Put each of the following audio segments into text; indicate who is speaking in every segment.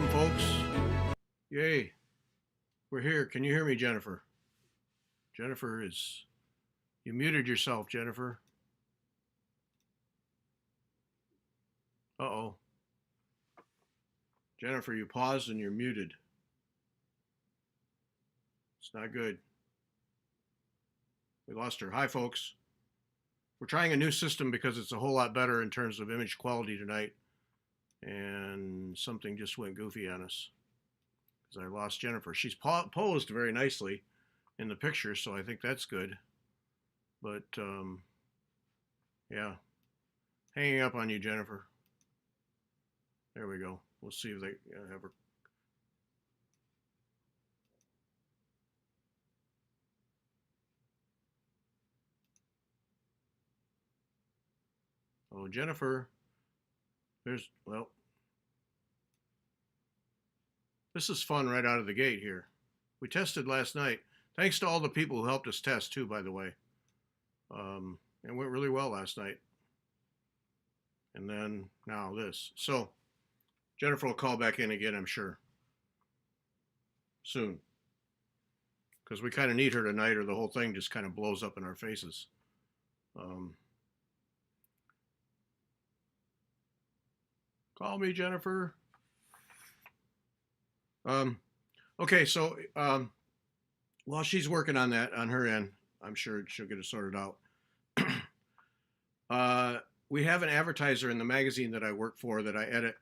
Speaker 1: Welcome, folks. Yay. We're here. Can you hear me, Jenifer? Jenifer is. You muted yourself, Jenifer. Uh-oh. Jenifer, you paused and you're muted. It's not good. We lost her. Hi, folks. We're trying a new system because it's a whole lot better in terms of image quality tonight. And something just went goofy on us because I lost Jenifer. She's posed very nicely in the picture, so I think that's good. But, yeah. Hanging up on you, Jenifer. There we go. We'll see if they have her. Oh, Jenifer. Well, this is fun right out of the gate here. We tested last night. Thanks to all the people who helped us test too, by the way. It went really well last night. And then now this. So Jenifer will call back in again, I'm sure. Soon. Because we kind of need her tonight or the whole thing just kind of blows up in our faces. Call me, Jenifer. Okay, so while she's working on that on her end, I'm sure she'll get it sorted out. We have an advertiser in the magazine that I work for that I edit.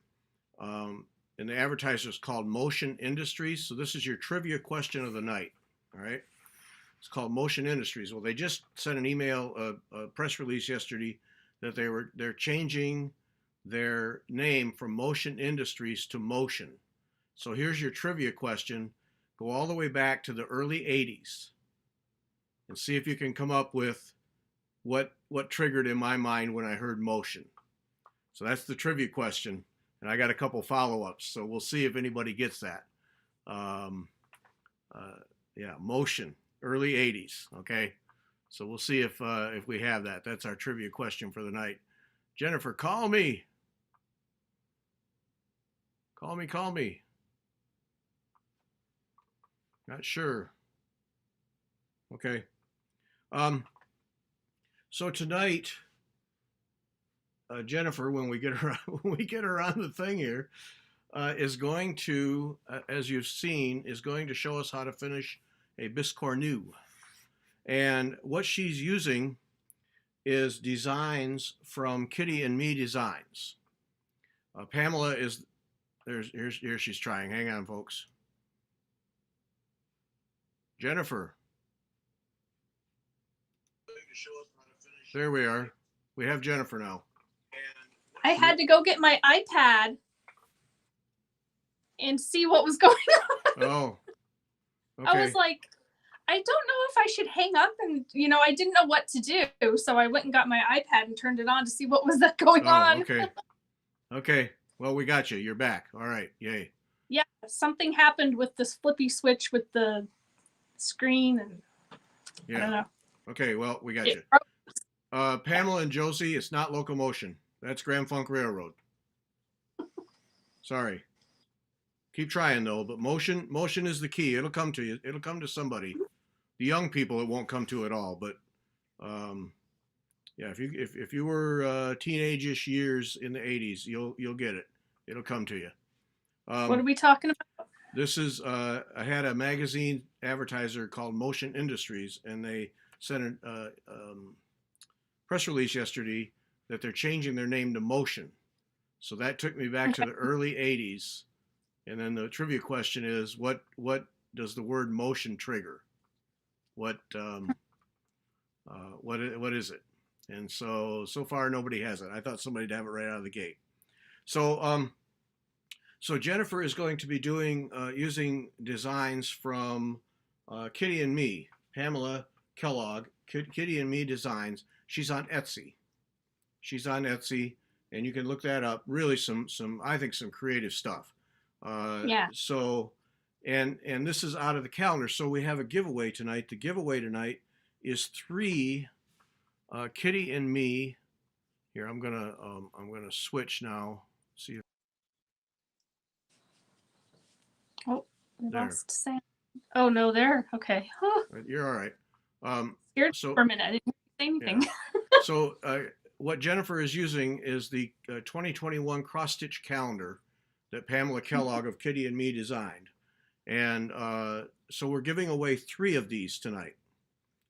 Speaker 1: And the advertiser is called Motion Industries. So this is your trivia question of the night. All right. It's called Motion Industries. Well, they just sent an email, a press release yesterday that they're changing their name from Motion Industries to Motion. So here's your trivia question. Go all the way back to the early 80s and see if you can come up with what triggered in my mind when I heard motion. So that's the trivia question. And I got a couple follow-ups. So we'll see if anybody gets that. Yeah, motion, early 80s. Okay. So we'll see if we have that. That's our trivia question for the night. Jenifer, call me. Call me. Not sure. Okay. So tonight, Jenifer, when we get her on the thing here, is going to, as you've seen, is going to show us how to finish a Biscornu. And what she's using is designs from Kitty and Me Designs. Pamela is here she's trying. Hang on, folks. Jenifer. There we are. We have Jenifer now.
Speaker 2: I had to go get my iPad and see what was going on.
Speaker 1: Oh. Okay.
Speaker 2: I was like, I don't know if I should hang up, and I didn't know what to do, so I went and got my iPad and turned it on to see what was that going on.
Speaker 1: Okay. Okay. Well, we got you. You're back. All right. Yay.
Speaker 2: Yeah, something happened with this flippy switch with the screen, and
Speaker 1: yeah.
Speaker 2: I don't know.
Speaker 1: Okay. Well, we got you. Pamela and Josie, it's not locomotion. That's Grand Funk Railroad. Sorry. Keep trying though, but motion is the key. It'll come to you. It'll come to somebody. The young people, it won't come to at all. But yeah, if you were teenage-ish years in the 80s, you'll get it. It'll come to you.
Speaker 2: What are we talking about?
Speaker 1: This is I had a magazine advertiser called Motion Industries, and they sent a press release yesterday that they're changing their name to Motion. So that took me back to the early 80s. And then the trivia question is, what does the word motion trigger? What is it? And so far nobody has it. I thought somebody'd have it right out of the gate. So so Jenifer is going to be doing using designs from Kitty and Me, Pamela Kellogg, Kitty and Me Designs. She's on Etsy. And you can look that up. Really some I think some creative stuff.
Speaker 2: Yeah.
Speaker 1: So, and this is out of the calendar. So we have a giveaway tonight. The giveaway tonight is 3 Kitty and Me. Here, I'm gonna switch now. See. There.
Speaker 2: lost sound. Oh no, there. Okay. Oh,
Speaker 1: You're all right.
Speaker 2: scared
Speaker 1: So
Speaker 2: for a minute. I didn't say anything.
Speaker 1: yeah. So what Jenifer is using is the 2021 cross stitch calendar that Pamela Kellogg of Kitty and Me designed, and so we're giving away 3 of these tonight.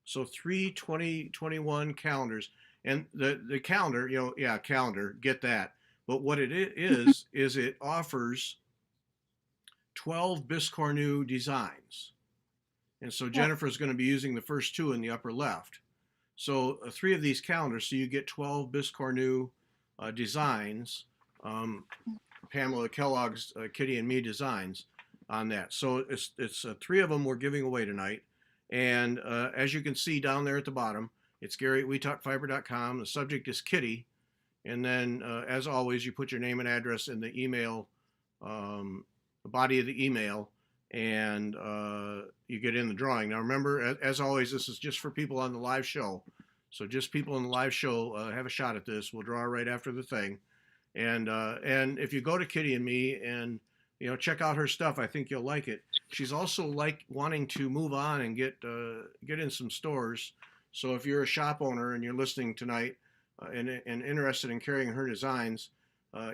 Speaker 1: So 3 2021 calendars, and the calendar, calendar, get that. But what it is it offers 12 Biscornu designs. And so
Speaker 2: Yep.
Speaker 1: Jenifer is going to be using the first 2 in the upper left. So 3 of these calendars, so you get 12 Biscornu designs, Pamela Kellogg's Kitty and Me designs on that. So it's 3 of them we're giving away tonight. And as you can see down there at the bottom, it's Gary at WeTalkFiber.com. The subject is Kitty. And then, as always, you put your name and address in the email, the body of the email, and you get in the drawing. Now, remember, as always, this is just for people on the live show. So just people in the live show have a shot at this. We'll draw right after the thing. And if you go to Kitty and Me and check out her stuff, I think you'll like it. She's also wanting to move on and get in some stores. So if you're a shop owner and you're listening tonight and interested in carrying her designs,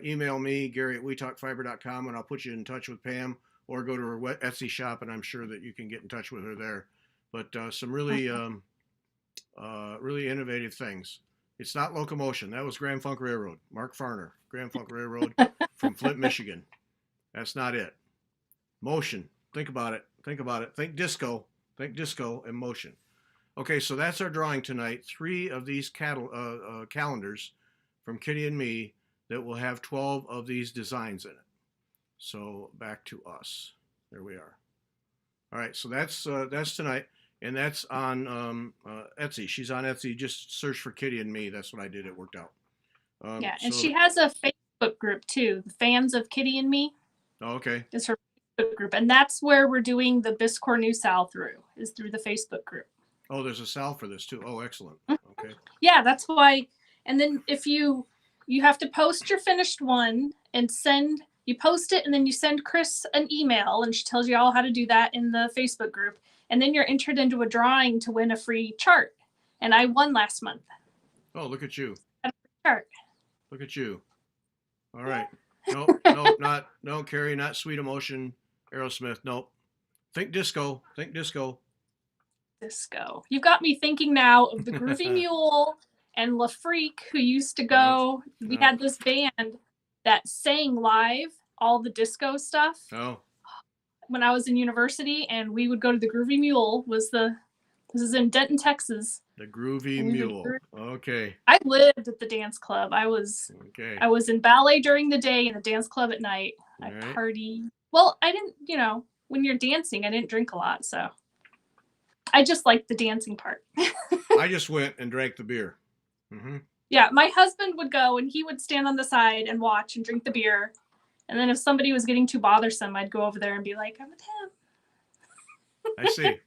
Speaker 1: email me, Gary at WeTalkFiber.com, and I'll put you in touch with Pam, or go to her Etsy shop, and I'm sure that you can get in touch with her there. But some really innovative things. It's not locomotion. That was Grand Funk Railroad. Mark Farner, Grand Funk Railroad from Flint, Michigan. That's not it. Motion. Think about it. Think about it. Think disco. Think disco and motion. Okay, so that's our drawing tonight. 3 of these calendars from Kitty and Me that will have 12 of these designs in it. So back to us. There we are. All right, so that's tonight, and that's on Etsy. She's on Etsy. Just search for Kitty and Me. That's what I did. It worked out.
Speaker 2: Yeah, and she has a Facebook group too. The Fans of Kitty and Me.
Speaker 1: Oh, okay.
Speaker 2: Is her Facebook group, and that's where we're doing the Biscornu Sal through. Is through the Facebook group.
Speaker 1: Oh, there's a sal for this too. Oh, excellent. Okay.
Speaker 2: Yeah, that's why. And then if you have to post your finished one and you post it, and then you send Chris an email, and she tells you all how to do that in the Facebook group. And then you're entered into a drawing to win a free chart. And I won last month.
Speaker 1: Oh, look at you.
Speaker 2: Chart.
Speaker 1: Look at you. All right. No, Carrie, not Sweet Emotion, Aerosmith. Nope. Think disco. Think disco.
Speaker 2: Disco. You've got me thinking now of the Groovy Mule and La Freak, who used to go. We had this band that sang live all the disco stuff.
Speaker 1: Oh.
Speaker 2: When I was in university, and we would go to the Groovy Mule. This is in Denton, Texas.
Speaker 1: The Groovy Mule. Okay.
Speaker 2: I lived at the dance club. I was in ballet during the day and the dance club at night. I party. Well, I didn't, when you're dancing, I didn't drink a lot, so I just liked the dancing part.
Speaker 1: I just went and drank the beer. Mm-hmm.
Speaker 2: Yeah, my husband would go and he would stand on the side and watch and drink the beer. And then if somebody was getting too bothersome, I'd go over there and be like, I'm with him.
Speaker 1: I see.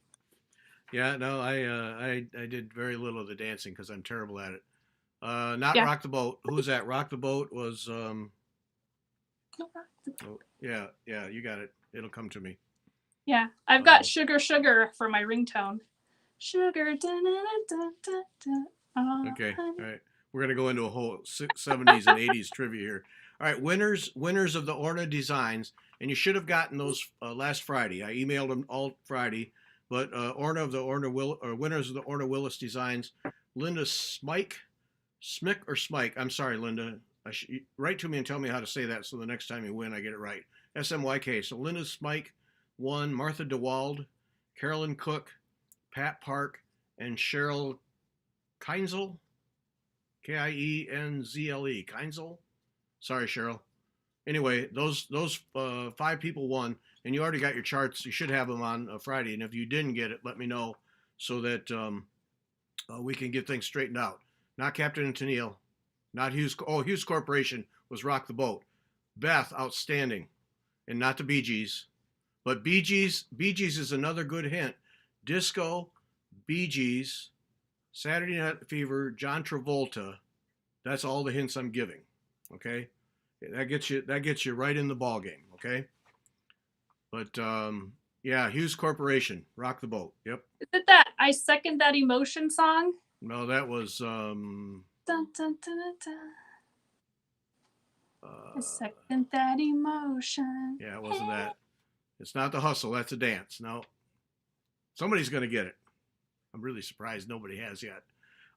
Speaker 1: Yeah, no, I did very little of the dancing because I'm terrible at it. Rock the Boat. Who's that? Rock the Boat was yeah, you got it. It'll come to me.
Speaker 2: Yeah, I've got Sugar Sugar for my ringtone. Sugar.
Speaker 1: Okay, all right. We're gonna go into a whole 70s and 80s trivia here. All right, winners of the Orna designs, and you should have gotten those last Friday. I emailed them all Friday, but winners of the Orna Willis designs, Linda Smike, I'm sorry, Linda. Write to me and tell me how to say that so the next time you win, I get it right. SMYK. So Linda Smike won, Martha DeWald, Carolyn Cook, Pat Park, and Cheryl Keinzel, Kienzle, Keinzel. Sorry, Cheryl. Anyway, those 5 people won, and you already got your charts. You should have them on Friday, and if you didn't get it, let me know so that we can get things straightened out. Not Captain and Tennille, not Hughes. Oh, Hughes Corporation was Rock the Boat. Beth, outstanding, and not the Bee Gees, but Bee Gees is another good hint. Disco, Bee Gees, Saturday Night Fever, John Travolta. That's all the hints I'm giving. Okay, that gets you right in the ball game. Okay, but Yeah, Hughes Corporation, Rock the Boat. Yep.
Speaker 2: Is it that I Second That Emotion song?
Speaker 1: No, that was
Speaker 2: Dun, dun, dun, dun, dun. I
Speaker 1: uh,
Speaker 2: second that emotion.
Speaker 1: yeah, it wasn't that. It's not the hustle. That's a dance. No, somebody's gonna get it. I'm really surprised nobody has yet.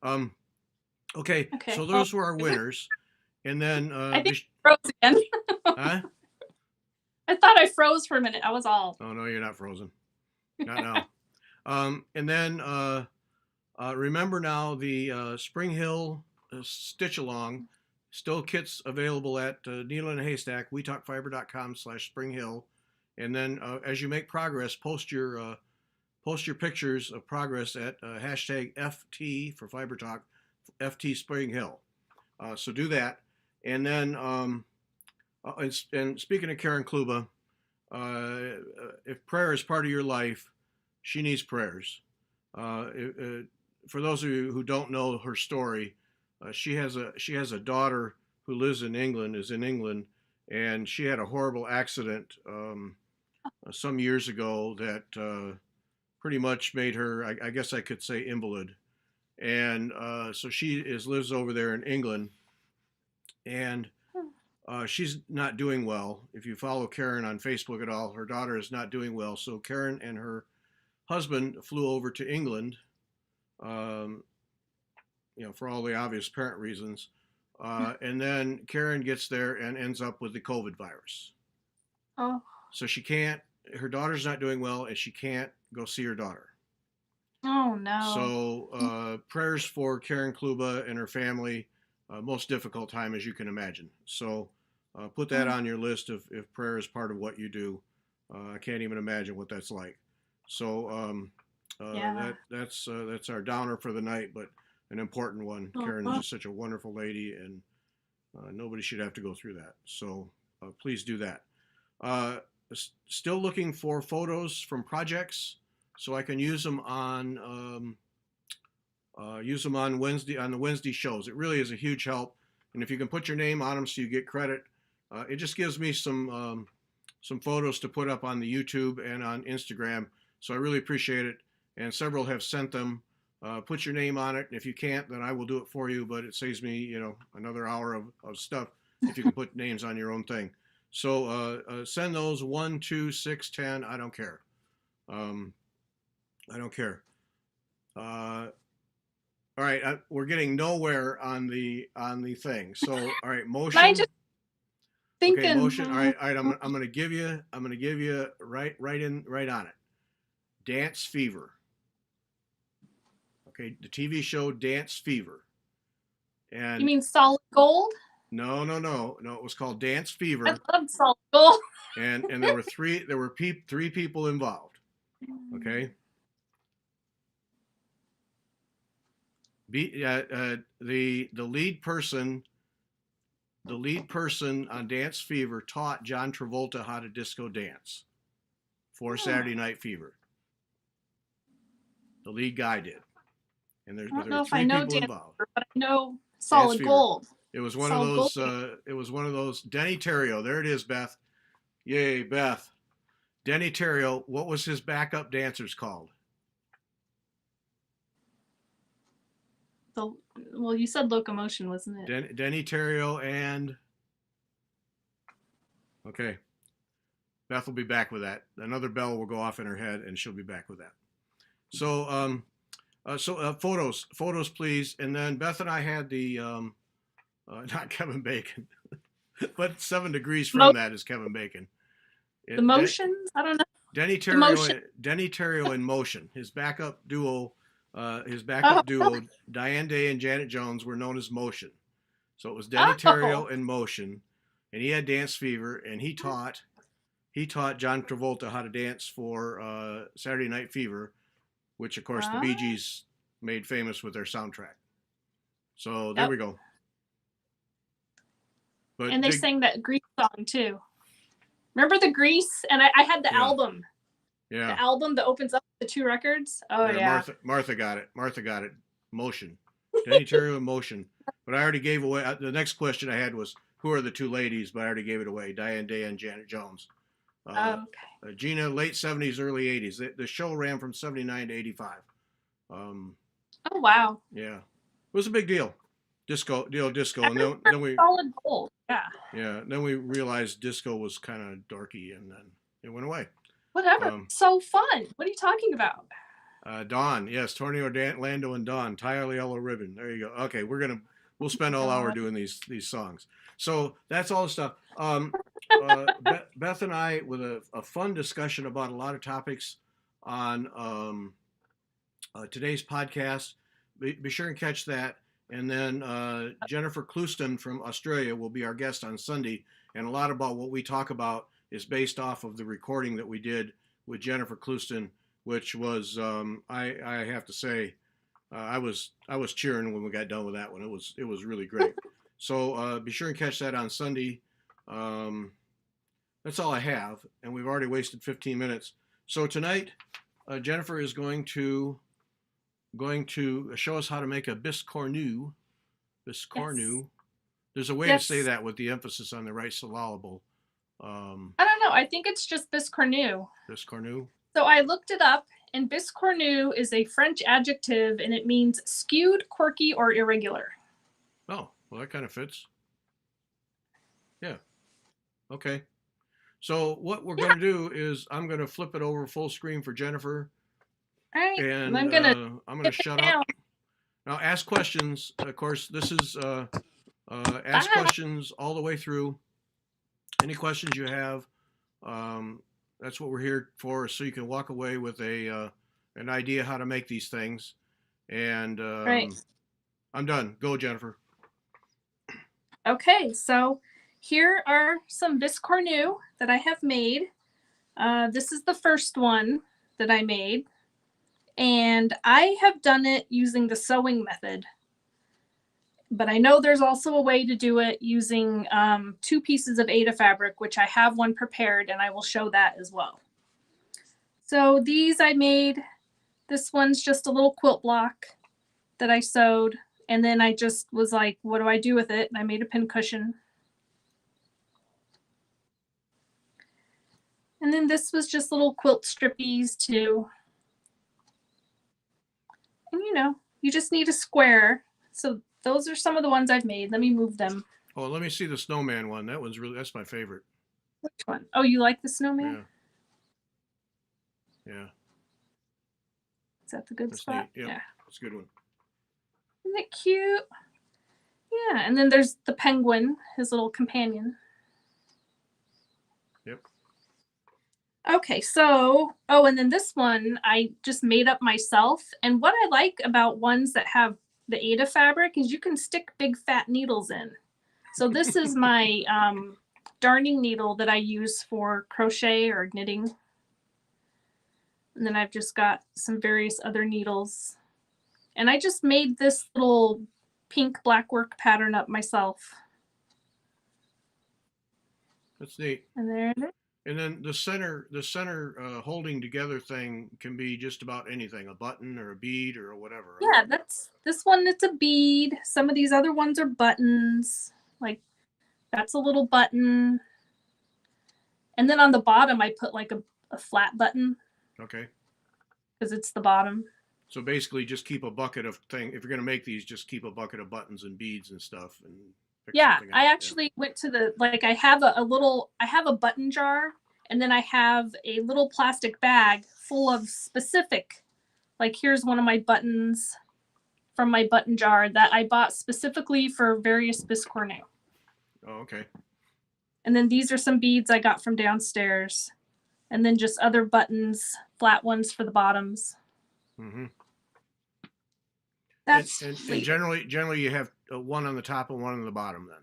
Speaker 1: Um, okay,
Speaker 2: Okay.
Speaker 1: so
Speaker 2: Well,
Speaker 1: those were our winners, and then
Speaker 2: I think I froze again.
Speaker 1: huh?
Speaker 2: I thought I froze for a minute. I was all.
Speaker 1: Oh no, you're not frozen. Not now. And then remember now the Spring Hill Stitch Along, still kits available at Needle and Haystack, wetalkfiber.com/Spring Hill. And then as you make progress, post your pictures of progress at hashtag FT for Fiber Talk, FT Spring Hill. So do that. And then, and speaking of Karen Kluba, if prayer is part of your life, she needs prayers. For those of you who don't know her story, she has a daughter who lives in England, is in England, and she had a horrible accident some years ago that pretty much made her, I guess I could say, invalid. And so she lives over there in England, and she's not doing well. If you follow Karen on Facebook at all, her daughter is not doing well. So Karen and her husband flew over to England, um, for all the obvious parent reasons. And then Karen gets there and ends up with the COVID virus.
Speaker 2: Oh.
Speaker 1: So she can't, her daughter's not doing well, and she can't go see her daughter.
Speaker 2: Oh no.
Speaker 1: So prayers for Karen Kluba and her family. Most difficult time, as you can imagine. So put that on your list if prayer is part of what you do. I can't even imagine what that's like. So
Speaker 2: Yeah.
Speaker 1: that's our downer for the night, but an important one. Karen is just such a wonderful lady, and nobody should have to go through that. So please do that. Still looking for photos from projects so I can use them on Wednesday, on the Wednesday shows. It really is a huge help, and if you can put your name on them so you get credit, it just gives me some photos to put up on the YouTube and on Instagram. So I really appreciate it, and several have sent them. Put your name on it, and if you can't, then I will do it for you. But it saves me, another hour of stuff if you can put names on your own thing. So send those 1, 2, 6, 10. I don't care. I don't care. All right, we're getting nowhere on the thing. So all right, motion.
Speaker 2: I just thinking.
Speaker 1: Okay, motion. All right. I'm gonna give you right on it. Dance Fever. Okay, the TV show Dance Fever. And
Speaker 2: you mean Solid Gold?
Speaker 1: No. It was called Dance Fever.
Speaker 2: I loved Solid Gold.
Speaker 1: and there were three people involved. Okay. The lead person on Dance Fever taught John Travolta how to disco dance for Saturday Night Fever. The lead guy did. And there were three people involved.
Speaker 2: But I know Solid Gold.
Speaker 1: It was one of those. It was one of those. Denny Terrio. There it is, Beth. Yay, Beth. Denny Terrio. What was his backup dancers called?
Speaker 2: Well, you said Locomotion, wasn't it?
Speaker 1: Denny Terrio and. Okay. Beth will be back with that. Another bell will go off in her head, and she'll be back with that. So, photos, please. And then Beth and I had the, not Kevin Bacon, but 7 degrees from that is Kevin Bacon.
Speaker 2: The Motions? I don't know.
Speaker 1: Denny Terrio in Motion. His backup duo, Diane Day and Janet Jones, were known as Motion. So it was Denny Terrio in Motion, and he had Dance Fever, and he taught John Travolta how to dance for Saturday Night Fever, which, of course, the Bee Gees made famous with their soundtrack. So there we go. But
Speaker 2: and they sang that Grease song, too. Remember the Grease? And I had the album.
Speaker 1: Yeah.
Speaker 2: The album that opens up the 2 records. Oh, yeah.
Speaker 1: Martha got it. Motion. Denny Terrio in Motion. But I already gave away. The next question I had was, who are the 2 ladies? But I already gave it away. Diane Day and Janet Jones. Uh,
Speaker 2: Okay.
Speaker 1: Gina, late 70s, early 80s. The show ran from 79 to 85. Um,
Speaker 2: Oh wow.
Speaker 1: yeah, it was a big deal. Disco. And
Speaker 2: Everyone
Speaker 1: then we,
Speaker 2: solid gold. Yeah.
Speaker 1: yeah, then we realized disco was kind of dorky and then it went away.
Speaker 2: Whatever.
Speaker 1: Um,
Speaker 2: So fun. What are you talking about?
Speaker 1: Dawn, yes, Tornado Lando and Dawn, Tyler Yellow Ribbon. There you go. Okay, we'll spend all hour
Speaker 2: God.
Speaker 1: doing these songs. So that's all the stuff. Beth and I, with a fun discussion about a lot of topics on today's podcast. Be sure and catch that. And then Jenifer Clouston from Australia will be our guest on Sunday. And a lot about what we talk about is based off of the recording that we did with Jenifer Clouston, which was I have to say I was cheering when we got done with that one. It was really great. So be sure and catch that on Sunday. That's all I have, and we've already wasted 15 minutes. So tonight, Jenifer is going to show us how to make a Biscornu. Biscornu.
Speaker 2: Yes.
Speaker 1: There's a way to say that with the emphasis on the right syllable.
Speaker 2: I don't know. I think it's just Biscornu.
Speaker 1: Biscornu.
Speaker 2: So I looked it up, and Biscornu is a French adjective, and it means skewed, quirky, or irregular.
Speaker 1: Oh, well, that kind of fits. Yeah. Okay. So what we're going to do is I'm going to flip it over full screen for Jenifer.
Speaker 2: All right.
Speaker 1: And
Speaker 2: I'm gonna
Speaker 1: shut
Speaker 2: down.
Speaker 1: up. Now ask questions. Of course, this is ask questions all the way through. Any questions you have, that's what we're here for, so you can walk away with an idea how to make these things. And
Speaker 2: Right.
Speaker 1: I'm done. Go, Jenifer.
Speaker 2: Okay, so here are some Biscornu that I have made. This is the first one that I made, and I have done it using the sewing method. But I know there's also a way to do it using 2 pieces of Aida fabric, which I have one prepared, and I will show that as well. So these I made. This one's just a little quilt block that I sewed, and then I just was like, what do I do with it? And I made a pin cushion. And then this was just little quilt strippies too. And you just need a square. So those are some of the ones I've made. Let me move them.
Speaker 1: Oh, let me see the snowman one. That's my favorite.
Speaker 2: Which one? Oh, you like the snowman?
Speaker 1: Yeah.
Speaker 2: Is that the good
Speaker 1: That's
Speaker 2: spot?
Speaker 1: neat. Yep.
Speaker 2: Yeah.
Speaker 1: That's a good one.
Speaker 2: Isn't it cute? Yeah. And then there's the penguin, his little companion.
Speaker 1: Yep.
Speaker 2: Okay, so, and then this one I just made up myself. And what I like about ones that have the Aida fabric is you can stick big fat needles in. So this is my darning needle that I use for crochet or knitting. And then I've just got some various other needles. And I just made this little pink black work pattern up myself.
Speaker 1: That's neat.
Speaker 2: And there it is.
Speaker 1: And then the center holding together thing can be just about anything, a button or a bead or whatever. Right?
Speaker 2: Yeah, this one, it's a bead. Some of these other ones are buttons. Like that's a little button. And then on the bottom, I put like a flat button.
Speaker 1: Okay.
Speaker 2: Because it's the bottom.
Speaker 1: So basically just keep a bucket of thing. If you're going to make these, just keep a bucket of buttons and beads and stuff. And
Speaker 2: yeah, I actually went to I have I have a button jar, and then I have a little plastic bag full of specific, like here's one of my buttons from my button jar that I bought specifically for various Biscornu.
Speaker 1: Oh, okay.
Speaker 2: And then these are some beads I got from downstairs. And then just other buttons, flat ones for the bottoms.
Speaker 1: Mm-hmm.
Speaker 2: That's
Speaker 1: and generally you have one on the top and one on the bottom then.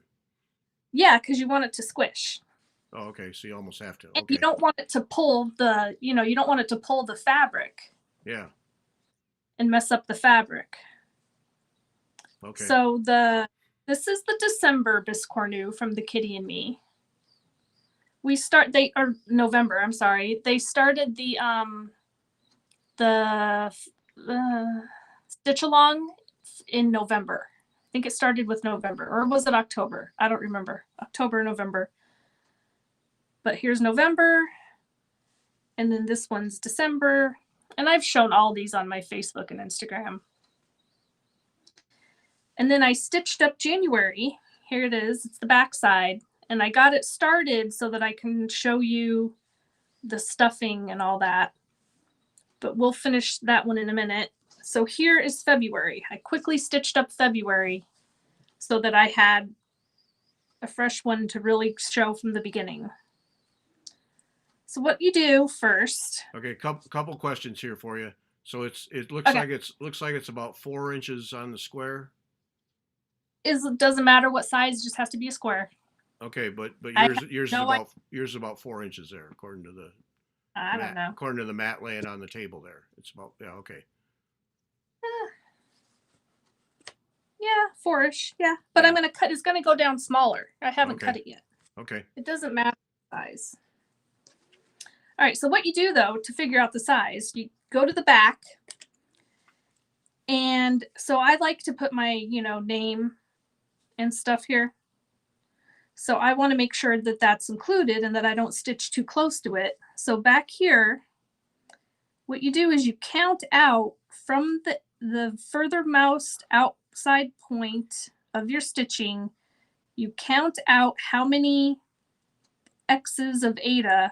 Speaker 2: Yeah, because you want it to squish.
Speaker 1: Oh, okay. So you almost have to.
Speaker 2: And
Speaker 1: okay.
Speaker 2: you don't want it to pull you don't want it to pull the fabric.
Speaker 1: Yeah.
Speaker 2: And mess up the fabric.
Speaker 1: Okay.
Speaker 2: So this is the December Biscornu from the Kitty and Me. November, I'm sorry. They started the stitch along in November. I think it started with November, or was it October? I don't remember. October, November. But here's November, And then this one's December. And I've shown all these on my Facebook and Instagram. And then I stitched up January. Here it is. It's the back side. And I got it started so that I can show you the stuffing and all that. But we'll finish that one in a minute. So here is February. I quickly stitched up February so that I had a fresh one to really show from the beginning. So what you do first.
Speaker 1: Okay, couple questions here for you. So it looks
Speaker 2: Okay.
Speaker 1: like it's about 4 inches on the square.
Speaker 2: It doesn't matter what size, it just has to be a square.
Speaker 1: Okay, but
Speaker 2: I
Speaker 1: yours is about 4 inches there, according to the
Speaker 2: I
Speaker 1: mat,
Speaker 2: don't know.
Speaker 1: according to the mat laying on the table there. It's about, yeah, okay.
Speaker 2: Yeah, 4-ish. Yeah, but I'm gonna cut. It's gonna go down smaller. I haven't cut it yet.
Speaker 1: Okay.
Speaker 2: It doesn't matter the size. All right. So what you do though to figure out the size, you go to the back, and so I like to put my name and stuff here. So I want to make sure that that's included and that I don't stitch too close to it. So back here, what you do is you count out from the furthermost outside point of your stitching, you count out how many X's of Ada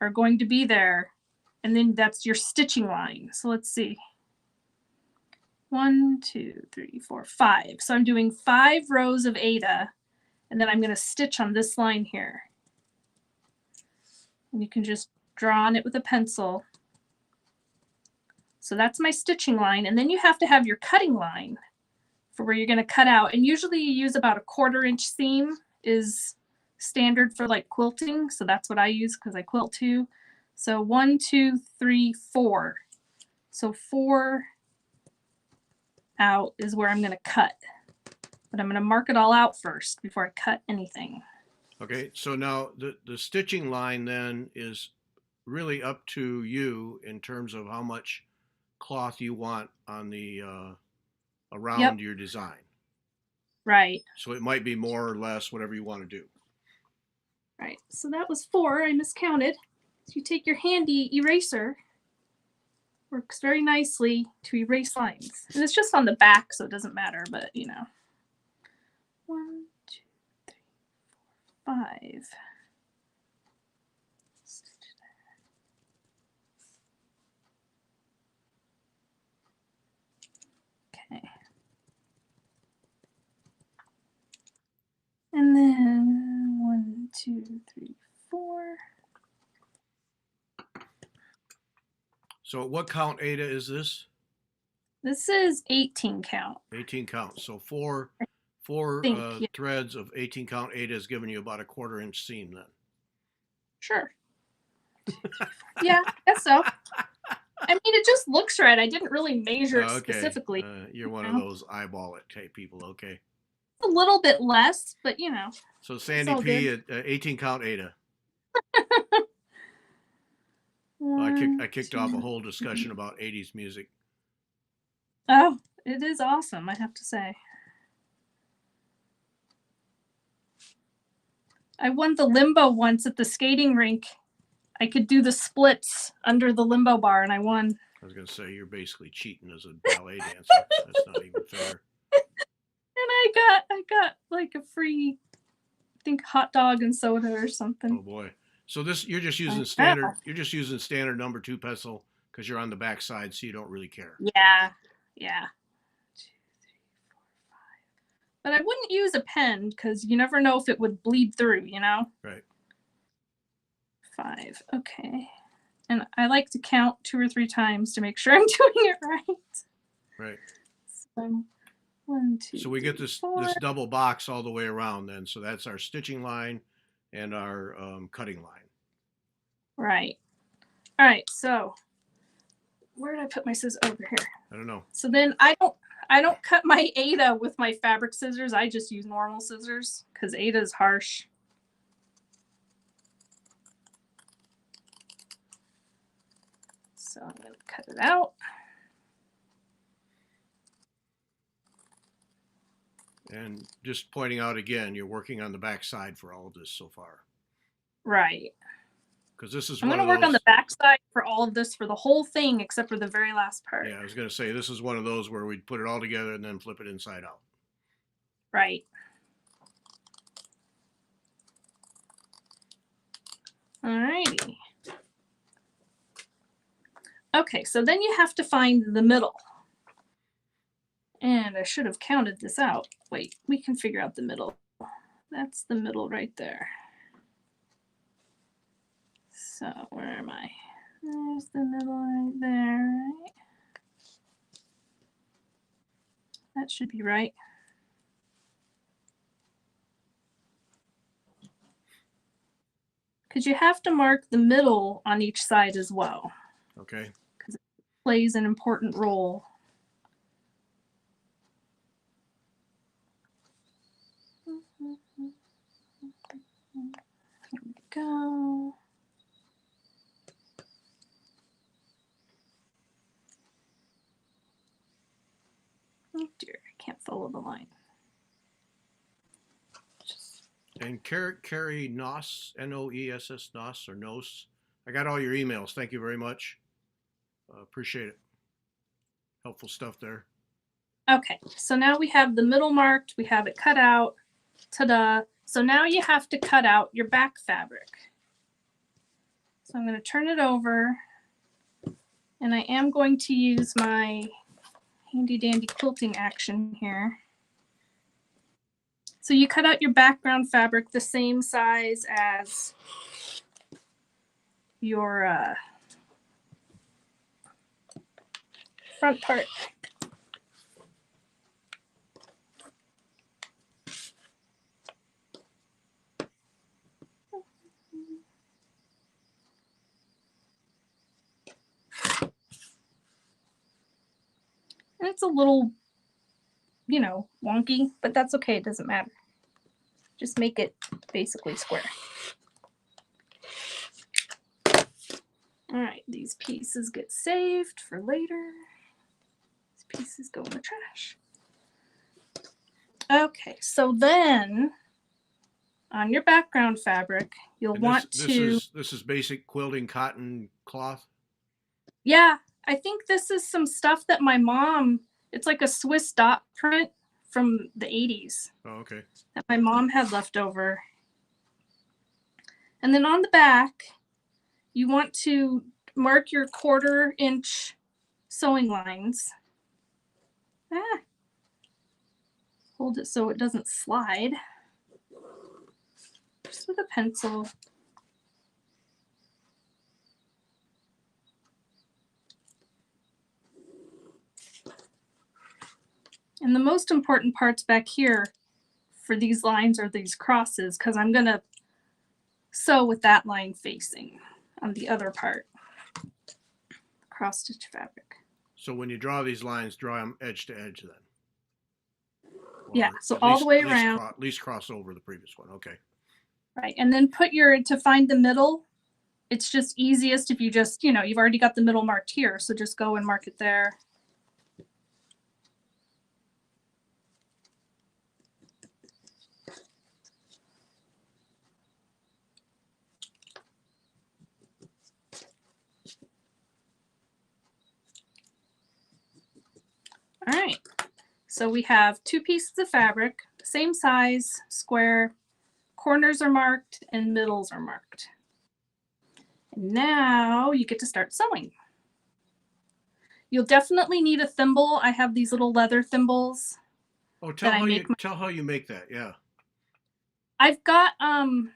Speaker 2: are going to be there. And then that's your stitching line. So let's see. 1, 2, 3, 4, 5. So I'm doing 5 rows of Ada. And then I'm going to stitch on this line here. And you can just draw on it with a pencil. So that's my stitching line. And then you have to have your cutting line for where you're going to cut out. And usually you use about a 1/4 inch seam is standard for like quilting. So that's what I use because I quilt too. So 1, 2, 3, 4. So 4 out is where I'm going to cut. But I'm going to mark it all out first before I cut anything.
Speaker 1: Okay, so now the stitching line then is really up to you in terms of how much cloth you want on the around your design.
Speaker 2: Right.
Speaker 1: So it might be more or less, whatever you want to do.
Speaker 2: Right. So that was 4. I miscounted. So you take your handy eraser. Works very nicely to erase lines. And it's just on the back, so it doesn't matter, but 1, 2, 3, 4, 5. Okay. And then 1, 2, 3, 4.
Speaker 1: So what count Ada is this?
Speaker 2: This is 18 count.
Speaker 1: 18 count. So four
Speaker 2: yeah.
Speaker 1: threads of 18 count Ada is giving you about a 1/4 inch seam then.
Speaker 2: Sure. Yeah, I guess so. I mean, it just looks right. I didn't really measure it specifically.
Speaker 1: You're one of those eyeball it type people. Okay.
Speaker 2: A little bit less, but
Speaker 1: So Sandy P at 18 count Ada. I kicked off a whole discussion about 80s music.
Speaker 2: Oh, it is awesome, I have to say. I won the limbo once at the skating rink. I could do the splits under the limbo bar and I won.
Speaker 1: I was going to say, you're basically cheating as a ballet dancer. That's not even fair.
Speaker 2: And I got like a free, I think, hot dog and soda or something.
Speaker 1: Oh boy. So this, you're just using standard, number 2 pencil because you're on the back side, so you don't really care.
Speaker 2: Yeah. 2, 3, 4, 5. But I wouldn't use a pen because you never know if it would bleed through,
Speaker 1: Right.
Speaker 2: 5. Okay. And I like to count 2 or 3 times to make sure I'm doing it right.
Speaker 1: Right.
Speaker 2: So 1, 2.
Speaker 1: So we get this double box all the way around then. So that's our stitching line and our cutting line.
Speaker 2: Right. All right. So where did I put my scissors? Over here.
Speaker 1: I don't know.
Speaker 2: So then I don't cut my Ada with my fabric scissors. I just use normal scissors because Ada is harsh. So I'm going to cut it out.
Speaker 1: And just pointing out again, you're working on the back side for all of this so far.
Speaker 2: Right.
Speaker 1: because this is
Speaker 2: I'm
Speaker 1: one
Speaker 2: going
Speaker 1: of
Speaker 2: to work on
Speaker 1: those.
Speaker 2: the back side for all of this for the whole thing except for the very last part.
Speaker 1: Yeah, I was going to say this is one of those where we'd put it all together and then flip it inside out.
Speaker 2: Right. Alrighty. Okay, so then you have to find the middle. And I should have counted this out. Wait, we can figure out the middle. That's the middle right there. So where am I? There's the middle right there, right? That should be right. Because you have to mark the middle on each side as well.
Speaker 1: Okay.
Speaker 2: Because it plays an important role. Here we go. Oh dear, I can't follow the line.
Speaker 1: And Carrie Noss, Noess, Noss or Nos. I got all your emails. Thank you very much. Appreciate it. Helpful stuff there.
Speaker 2: Okay, so now we have the middle marked, we have it cut out. Ta-da. So now you have to cut out your back fabric. So I'm going to turn it over, and I am going to use my handy dandy quilting action here. So you cut out your background fabric the same size as your front part. And it's a little, you know, wonky, but that's okay. It doesn't matter. Just make it basically square. All right, these pieces get saved for later. These pieces go in the trash. Okay, so then on your background fabric, you'll want to.
Speaker 1: This is basic quilting cotton cloth.
Speaker 2: Yeah, I think this is some stuff that my mom. It's like a Swiss dot print from the 80s.
Speaker 1: Oh, okay.
Speaker 2: That my mom had left over. And then on the back, you want to mark your 1/4 inch sewing lines. Hold it so it doesn't slide. Just with a pencil. And the most important parts back here for these lines are these crosses, because I'm going to sew with that line facing on the other part. Cross stitch fabric.
Speaker 1: So when you draw these lines, draw them edge to edge then. Or
Speaker 2: yeah, so all the way around.
Speaker 1: At least cross over the previous one. Okay.
Speaker 2: Right, and then to find the middle, it's just easiest if you just, you know, you've already got the middle marked here, so just go and mark it there. All right, so we have 2 pieces of fabric, same size, square, corners are marked and middles are marked. And now you get to start sewing. You'll definitely need a thimble. I have these little leather thimbles.
Speaker 1: Oh, tell how you make that. Yeah.
Speaker 2: I've got hang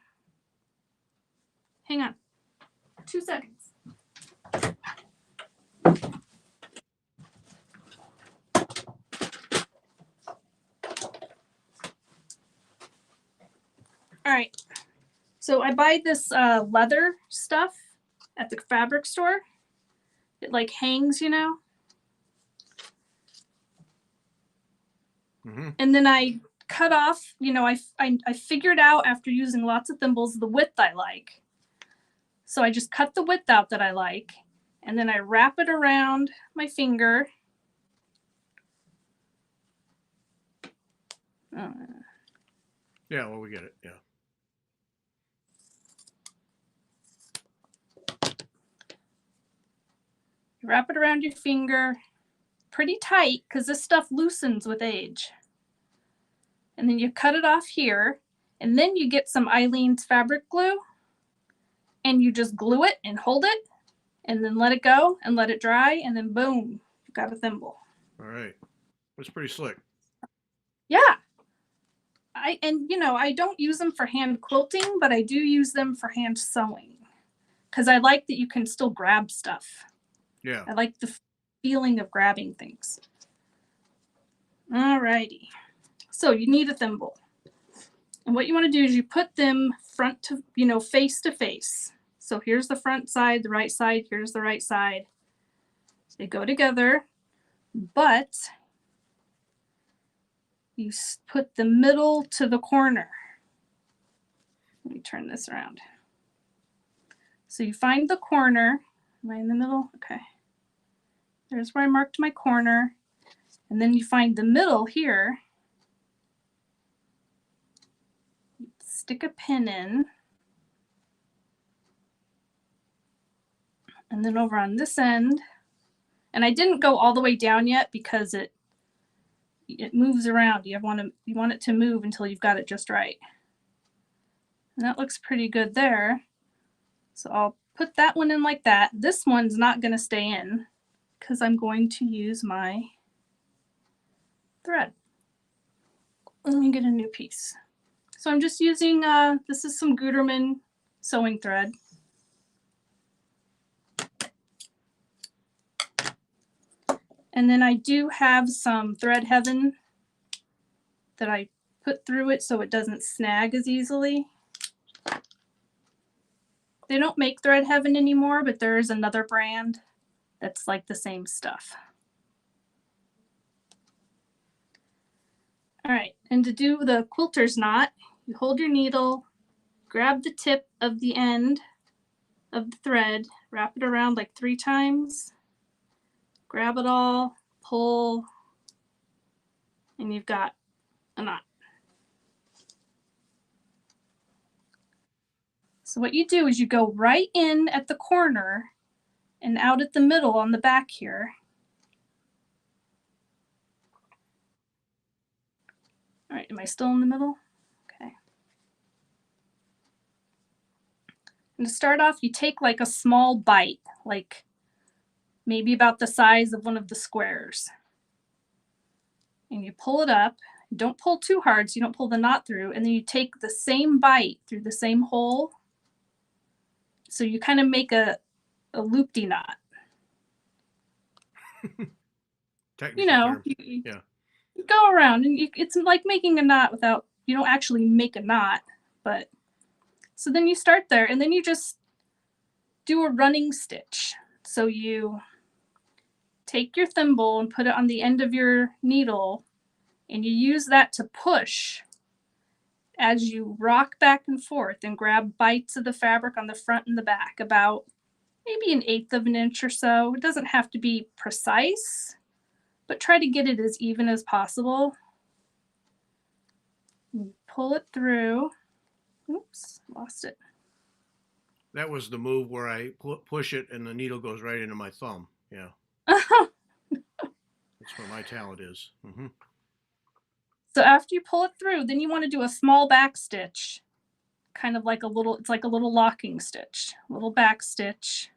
Speaker 2: on. 2 seconds. All right, so I buy this leather stuff at the fabric store. It like hangs, you know.
Speaker 1: Mm-hmm.
Speaker 2: And then I cut off, you know, I figured out after using lots of thimbles the width I like. So I just cut the width out that I like, and then I wrap it around my finger.
Speaker 1: Yeah, well, we get it. Yeah.
Speaker 2: Wrap it around your finger pretty tight because this stuff loosens with age. And then you cut it off here, and then you get some Eileen's fabric glue and you just glue it and hold it and then let it go and let it dry, and then boom, you've got a thimble.
Speaker 1: All right. That's pretty slick.
Speaker 2: Yeah. I don't use them for hand quilting, but I do use them for hand sewing because I like that you can still grab stuff.
Speaker 1: Yeah.
Speaker 2: I like the feeling of grabbing things. All righty. So you need a thimble. And what you want to do is you put them front to, face to face. So here's the front side, the right side, here's the right side. They go together, but you put the middle to the corner. Let me turn this around. So you find the corner. Am I in the middle? Okay. There's where I marked my corner. And then you find the middle here. Stick a pin in. And then over on this end, and I didn't go all the way down yet because it moves around. You want it to move until you've got it just right. And that looks pretty good there. So I'll put that one in like that. This one's not going to stay in because I'm going to use my thread. Let me get a new piece. So I'm just using, this is some Gutermann sewing thread. And then I do have some Thread Heaven that I put through it so it doesn't snag as easily. They don't make Thread Heaven anymore, but there is another brand that's like the same stuff. All right, and to do the quilter's knot, you hold your needle, grab the tip of the end of the thread, wrap it around like 3 times, grab it all, pull, and you've got a knot. So what you do is you go right in at the corner and out at the middle on the back here. All right, am I still in the middle? Okay. And to start off, you take like a small bite, like maybe about the size of one of the squares. And you pull it up. Don't pull too hard so you don't pull the knot through. And then you take the same bite through the same hole. So you kind of make a loop-de knot.
Speaker 1: Technical term.
Speaker 2: You go around and it's like making a knot without, you don't actually make a knot, but so then you start there and then you just do a running stitch. So you take your thimble and put it on the end of your needle and you use that to push as you rock back and forth and grab bites of the fabric on the front and the back, about maybe 1/8 of an inch or so. It doesn't have to be precise, but try to get it as even as possible. Pull it through. Oops, lost it.
Speaker 1: That was the move where I push it and the needle goes right into my thumb. Yeah. That's where my talent is. Mm-hmm.
Speaker 2: So after you pull it through, then you want to do a small back stitch, kind of like it's like a little locking stitch, a little back stitch.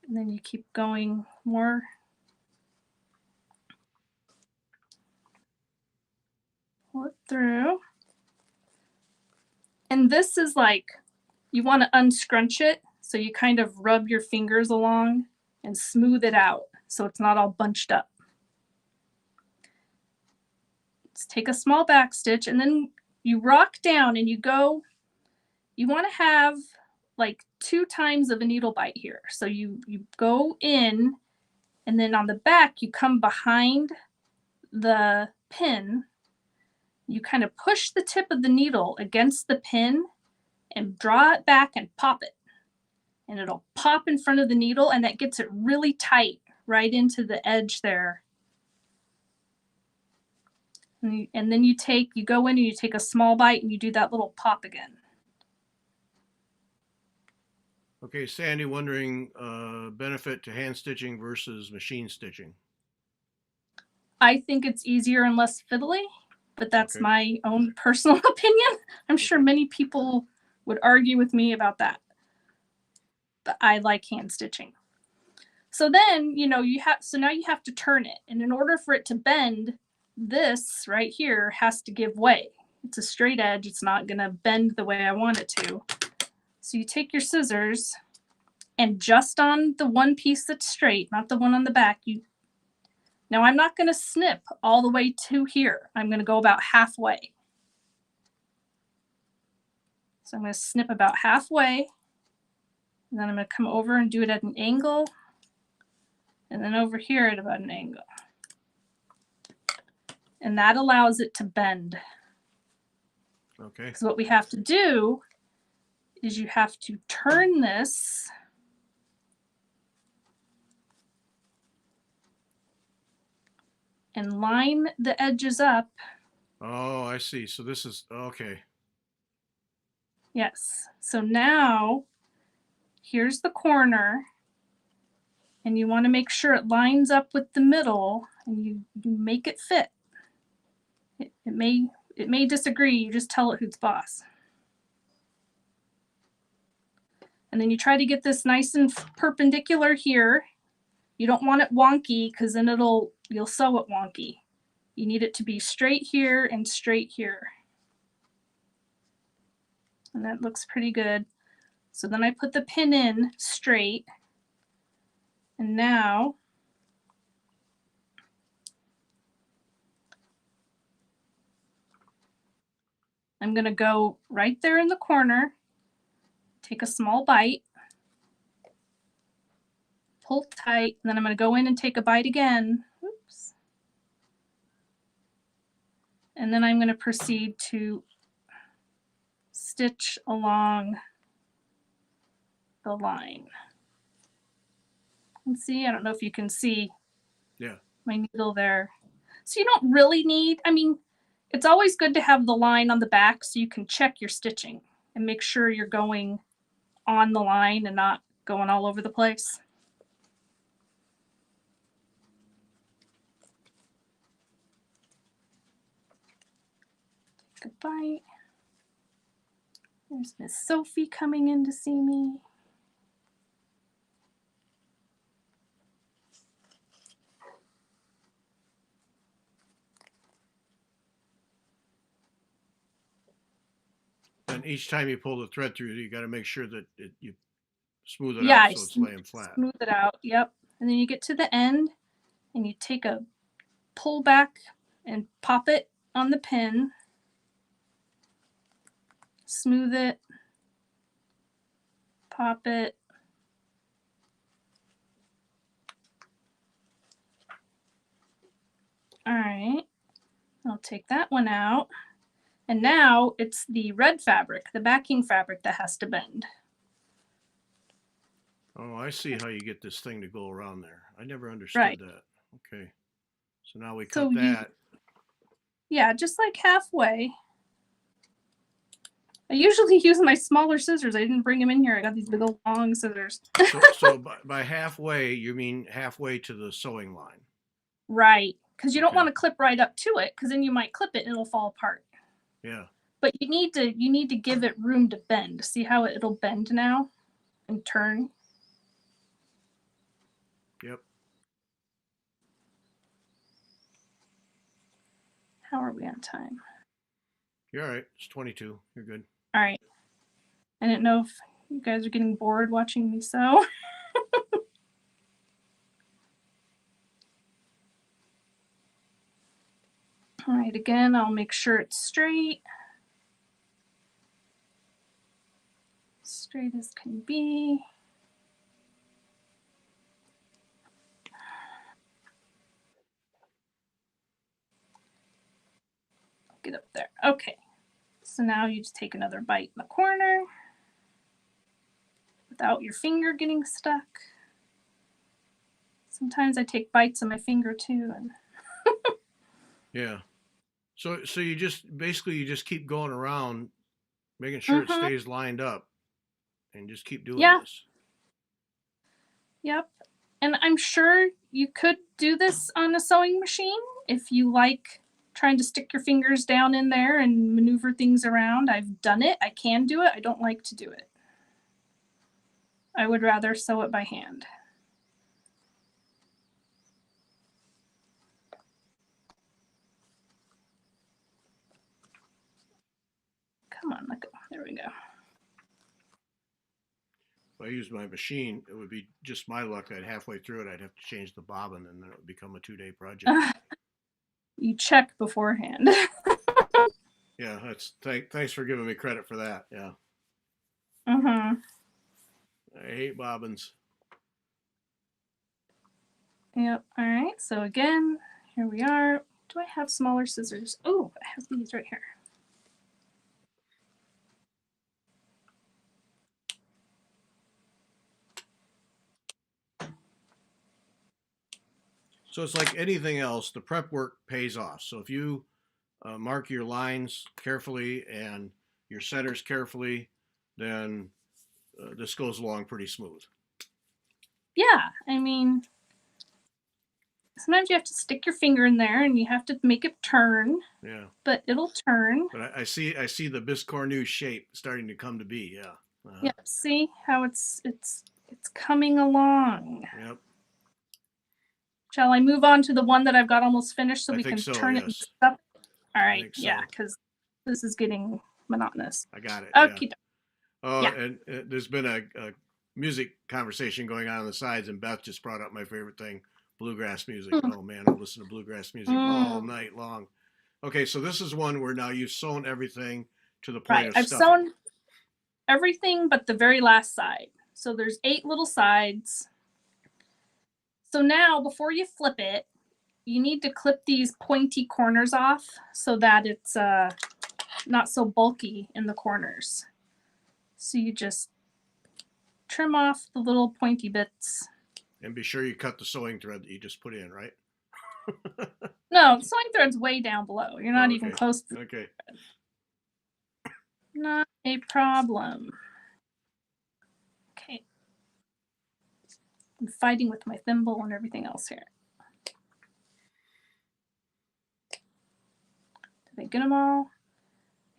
Speaker 2: And then you keep going more. Pull it through. And this is like, you want to unscrunch it. So you kind of rub your fingers along and smooth it out so it's not all bunched up. Let's take a small back stitch and then you rock down and you want to have like 2 times of a needle bite here. So you go in and then on the back, you come behind the pin. You kind of push the tip of the needle against the pin and draw it back and pop it. And it'll pop in front of the needle and that gets it really tight right into the edge there. And then you go in and you take a small bite and you do that little pop again.
Speaker 1: Okay, Sandy wondering benefit to hand stitching versus machine stitching.
Speaker 2: I think it's easier and less fiddly, but that's
Speaker 1: Okay.
Speaker 2: my own personal opinion. I'm sure
Speaker 1: Okay.
Speaker 2: many people would argue with me about that. But I like hand stitching. So then, so now you have to turn it. And in order for it to bend, this right here has to give way. It's a straight edge. It's not going to bend the way I want it to. So you take your scissors and just on the one piece that's straight, not the one on the back, now I'm not going to snip all the way to here. I'm going to go about halfway. So I'm going to snip about halfway, and then I'm going to come over and do it at an angle, and then over here at about an angle. And that allows it to bend.
Speaker 1: Okay.
Speaker 2: Because what we have to do is you have to turn this and line the edges up.
Speaker 1: Oh, I see. So this is okay.
Speaker 2: Yes. So now here's the corner, and you want to make sure it lines up with the middle, and you make it fit. It may disagree. You just tell it who's boss. And then you try to get this nice and perpendicular here. You don't want it wonky because then you'll sew it wonky. You need it to be straight here and straight here. And that looks pretty good. So then I put the pin in straight. And now I'm going to go right there in the corner, take a small bite, pull tight, and then I'm going to go in and take a bite again. Oops. And then I'm going to proceed to stitch along the line. And see, I don't know if you can see my needle there. So you don't really need, it's always good to have the line on the back so you can check your stitching and make sure you're going on the line and not going all over the place. Take a bite. There's Miss Sophie coming in to see me.
Speaker 1: And each time you pull the thread through, you got to make sure that you smooth it out so it's laying flat.
Speaker 2: Smooth it out. Yep. And then you get to the end and you take a pull back and pop it on the pin. Smooth it. Pop it. All right. I'll take that one out. And now it's the red fabric, the backing fabric that has to bend.
Speaker 1: Oh, I see how you get this thing to go around there. I never understood that. Okay. So now we cut that.
Speaker 2: Yeah, just like halfway. I usually use my smaller scissors. I didn't bring them in here. I got these big old long scissors.
Speaker 1: So by halfway, you mean halfway to the sewing line?
Speaker 2: Right. Because you don't want to clip right up to it because then you might clip it and it'll fall apart.
Speaker 1: Yeah.
Speaker 2: But you need to give it room to bend. See how it'll bend now and turn?
Speaker 1: Yep.
Speaker 2: How are we on time?
Speaker 1: You're all right. It's 22. You're good.
Speaker 2: All right. I didn't know if you guys are getting bored watching me sew. All right, again, I'll make sure it's straight. Straight as can be. Get up there. Okay. So now you just take another bite in the corner without your finger getting stuck. Sometimes I take bites on my finger too. And
Speaker 1: yeah. So you just keep going around, making sure it stays lined up, and just keep doing this.
Speaker 2: Yep. And I'm sure you could do this on a sewing machine if you like trying to stick your fingers down in there and maneuver things around. I've done it. I can do it. I don't like to do it. I would rather sew it by hand. Come on, let go. There we go.
Speaker 1: If I used my machine, it would be just my luck. I'd halfway through it, I'd have to change the bobbin, and then it would become a 2-day project.
Speaker 2: You check beforehand.
Speaker 1: Yeah, thanks for giving me credit for that. Yeah,
Speaker 2: I
Speaker 1: hate bobbins.
Speaker 2: Yep. All right. So again, here we are. Do I have smaller scissors? Oh, I have these right here.
Speaker 1: So it's like anything else. The prep work pays off. So if you mark your lines carefully and your centers carefully, then this goes along pretty smooth.
Speaker 2: Yeah. I mean, sometimes you have to stick your finger in there and you have to make it turn.
Speaker 1: Yeah.
Speaker 2: But it'll turn.
Speaker 1: But I see the Biscornu shape starting to come to be. Yeah.
Speaker 2: Yep. See how it's coming along.
Speaker 1: Yep.
Speaker 2: Shall I move on to the one that I've got almost finished so we can turn it and
Speaker 1: yes.
Speaker 2: stuff? All right.
Speaker 1: So.
Speaker 2: Yeah, because this is getting monotonous.
Speaker 1: I got it.
Speaker 2: Okay.
Speaker 1: Yeah. Oh, yeah. And there's been a music conversation going on the sides, and Beth just brought up my favorite thing, bluegrass music. Oh man, I'll listen to bluegrass music all night long. Okay, so this is one where now you've sewn everything to the point of
Speaker 2: I've sewn everything but the very last side. So there's 8 little sides. So now before you flip it, you need to clip these pointy corners off so that it's not so bulky in the corners. So you just trim off the little pointy bits.
Speaker 1: And be sure you cut the sewing thread that you just put in, right?
Speaker 2: No, the sewing thread's way down below. You're not even close to
Speaker 1: okay.
Speaker 2: Not a problem. Okay. I'm fighting with my thimble and everything else here. Did I get them all?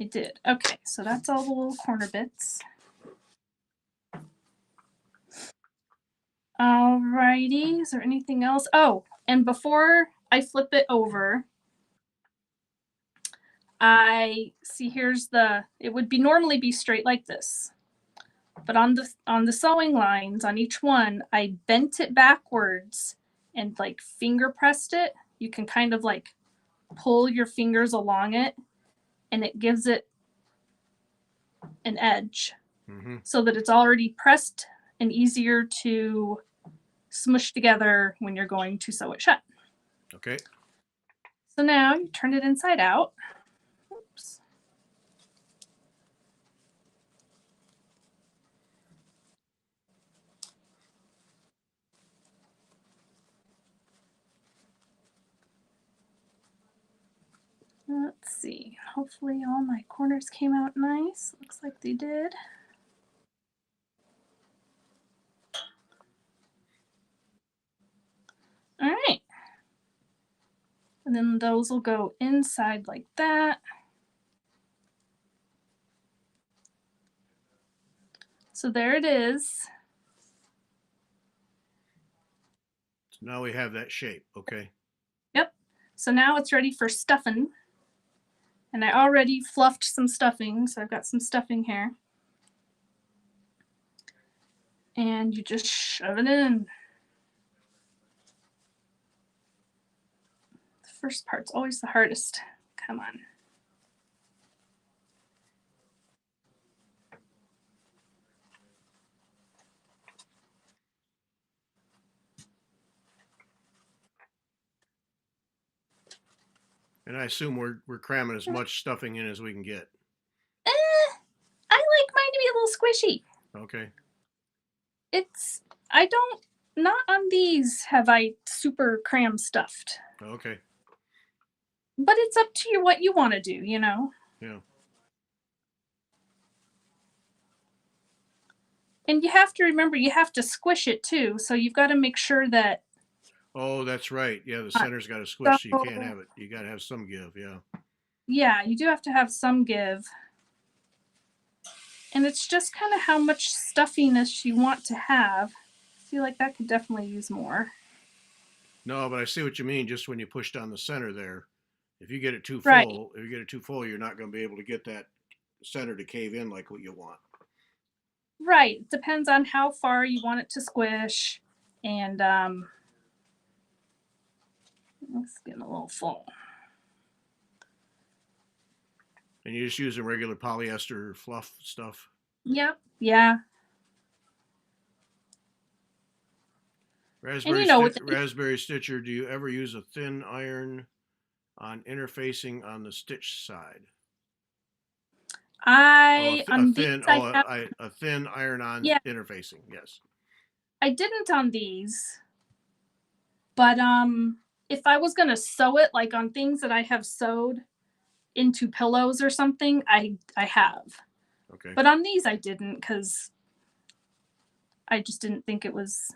Speaker 2: I did. Okay, so that's all the little corner bits. Alrighty, is there anything else? Oh, and before I flip it over, I see here's it would normally be straight like this. But on the sewing lines on each one, I bent it backwards and like finger pressed it. You can kind of like pull your fingers along it and it gives it an edge so that it's already pressed and easier to smush together when you're going to sew it shut.
Speaker 1: Okay.
Speaker 2: So now you turn it inside out. Oops. Let's see. Hopefully all my corners came out nice. Looks like they did. All right. And then those will go inside like that. So there it is.
Speaker 1: So now we have that shape, okay?
Speaker 2: Yep. So now it's ready for stuffing. And I already fluffed some stuffing, so I've got some stuffing here. And you just shove it in. The first part's always the hardest. Come on.
Speaker 1: And I assume we're cramming as much stuffing in as we can get.
Speaker 2: I like mine to be a little squishy.
Speaker 1: Okay.
Speaker 2: Not on these have I super cram stuffed.
Speaker 1: Okay.
Speaker 2: But it's up to you what you want to do, you know?
Speaker 1: Yeah.
Speaker 2: And you have to remember, you have to squish it too. So you've got to make sure that.
Speaker 1: Oh, that's right. Yeah, the center's got to
Speaker 2: So,
Speaker 1: squish, so you can't have it. You got to have some give. Yeah.
Speaker 2: yeah, you do have to have some give. And it's just kind of how much stuffiness you want to have. I feel like that could definitely use more.
Speaker 1: No, but I see what you mean. Just when you push down the center there, if you get it too
Speaker 2: Right.
Speaker 1: full, if you get it too full, you're not going to be able to get that center to cave in like what you want.
Speaker 2: Right. It depends on how far you want it to squish. And it's getting a little full.
Speaker 1: And you're just using regular polyester fluff stuff.
Speaker 2: Yep. Yeah. And
Speaker 1: Raspberry
Speaker 2: you know, with
Speaker 1: raspberry stitcher. Do you ever use a thin iron on interfacing on the stitch side? Oh, a
Speaker 2: on these
Speaker 1: thin.
Speaker 2: I
Speaker 1: Oh,
Speaker 2: have,
Speaker 1: a thin iron on
Speaker 2: yeah,
Speaker 1: interfacing. Yes.
Speaker 2: I didn't on these, but if I was gonna sew it like on things that I have sewed into pillows or something, I have.
Speaker 1: Okay.
Speaker 2: But on these I didn't because I just didn't think it was.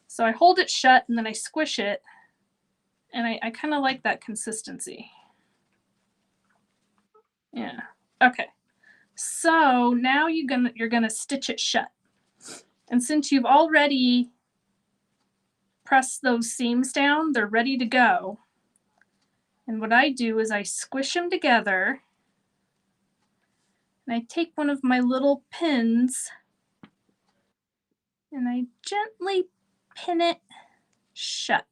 Speaker 2: So I hold it shut and then I squish it, and I kind of like that consistency. Yeah. Okay. So now you're gonna stitch it shut. And since you've already pressed those seams down, they're ready to go. And what I do is I squish them together, and I take one of my little pins and I gently pin it shut.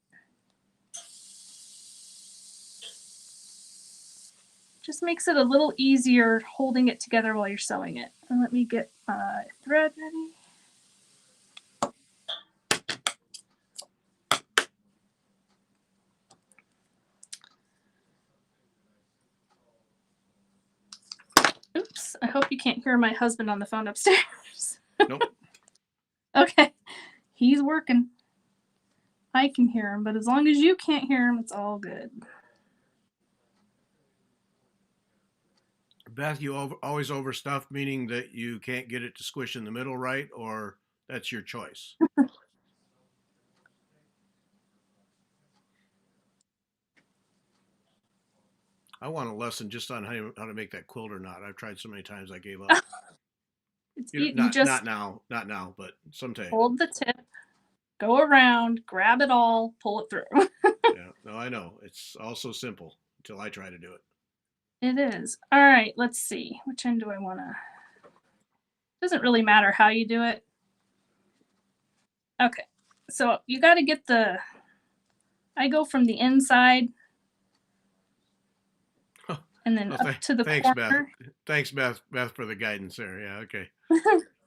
Speaker 2: Just makes it a little easier holding it together while you're sewing it. And let me get my thread ready. Oops, I hope you can't hear my husband on the phone upstairs.
Speaker 1: Nope.
Speaker 2: Okay, he's working. I can hear him, but as long as you can't hear him, it's all good.
Speaker 1: Beth, you always overstuff, meaning that you can't get it to squish in the middle, right? Or that's your choice. I want a lesson just on how to make that quilter knot. I've tried so many times I gave up.
Speaker 2: You just
Speaker 1: Not now, but sometime.
Speaker 2: hold the tip, go around, grab it all, pull it through.
Speaker 1: Yeah, no, I know. It's all so simple until I try to do it.
Speaker 2: It is. All right, let's see. Which end do I want to? Doesn't really matter how you do it. Okay, so you got to get I go from the inside and then up to the
Speaker 1: Thanks, Beth.
Speaker 2: corner.
Speaker 1: Thanks, Beth, for the guidance there. Yeah, okay.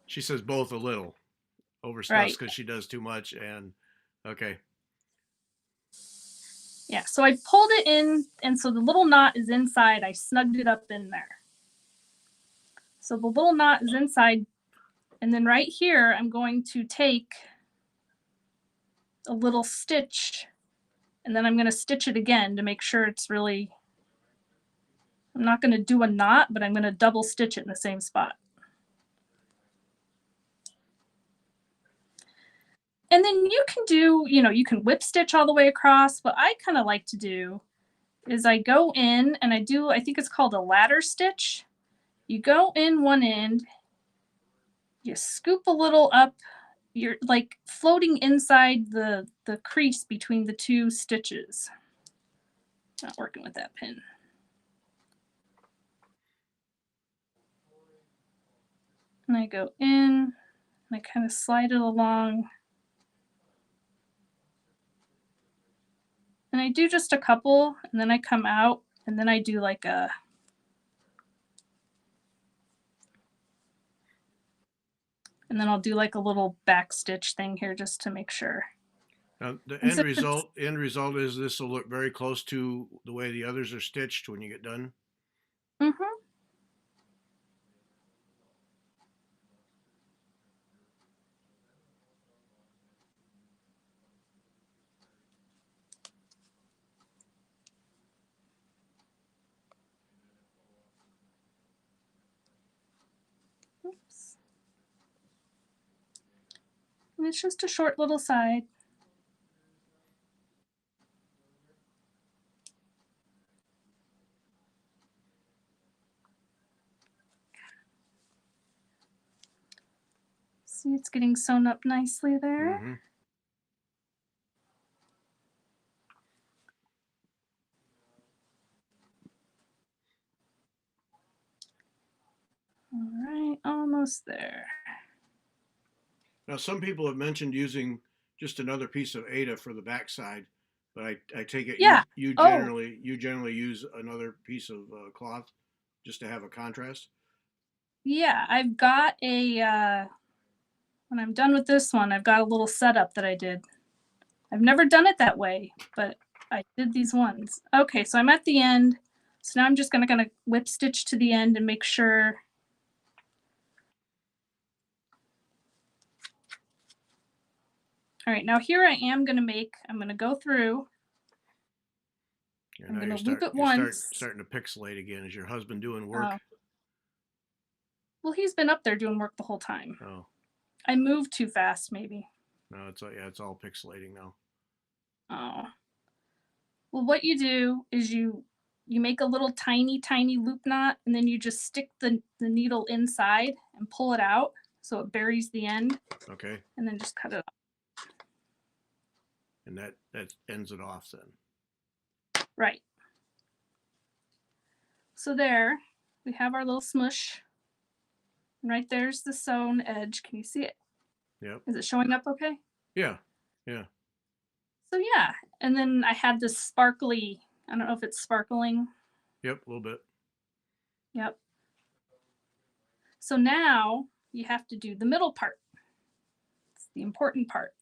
Speaker 1: She says both a little overstuffs
Speaker 2: Right.
Speaker 1: because she does too much, and okay.
Speaker 2: Yeah, so I pulled it in, and so the little knot is inside. I snugged it up in there. So the little knot is inside, and then right here, I'm going to take a little stitch, and then I'm going to stitch it again to make sure it's really. I'm not going to do a knot, but I'm going to double stitch it in the same spot. And then you can do, you can whip stitch all the way across. What I kind of like to do is I go in and I think it's called a ladder stitch. You go in one end, you scoop a little up, you're like floating inside the crease between the two stitches. Not working with that pin. And I go in and I kind of slide it along. And I do just a couple, and then I come out, and then I do like a. And then I'll do like a little back stitch thing here just to make sure.
Speaker 1: Now, the
Speaker 2: And
Speaker 1: end
Speaker 2: so
Speaker 1: result is this will look very close to the way the others are stitched when you get done.
Speaker 2: mm-hmm. Oops. And it's just a short little side. See, it's getting sewn up nicely there.
Speaker 1: Mm-hmm.
Speaker 2: All right, almost there.
Speaker 1: Now, some people have mentioned using just another piece of Ada for the backside, but I take it
Speaker 2: Yeah.
Speaker 1: you
Speaker 2: Oh,
Speaker 1: generally use another piece of cloth just to have a contrast.
Speaker 2: yeah, I've got a, when I'm done with this one, I've got a little setup that I did. I've never done it that way, but I did these ones. Okay, so I'm at the end. So now I'm just gonna whip stitch to the end and make sure. All right, now here I am gonna I'm gonna go through.
Speaker 1: Yeah,
Speaker 2: I'm
Speaker 1: now
Speaker 2: gonna loop it
Speaker 1: you're
Speaker 2: once.
Speaker 1: starting to pixelate again. Is your husband doing work?
Speaker 2: Oh, well, he's been up there doing work the whole time.
Speaker 1: Oh,
Speaker 2: I moved too fast, maybe.
Speaker 1: no, it's all pixelating now.
Speaker 2: Oh. Well, what you do is you make a little tiny loop knot, and then you just stick the needle inside and pull it out so it buries the end,
Speaker 1: Okay,
Speaker 2: and then just cut it off.
Speaker 1: and that ends it off then.
Speaker 2: Right. So there, we have our little smush. And right there's the sewn edge. Can you see it?
Speaker 1: Yep.
Speaker 2: Is it showing up okay?
Speaker 1: Yeah. Yeah.
Speaker 2: So yeah, and then I had this sparkly, I don't know if it's sparkling.
Speaker 1: Yep. A little bit.
Speaker 2: Yep. So now you have to do the middle part. It's the important part.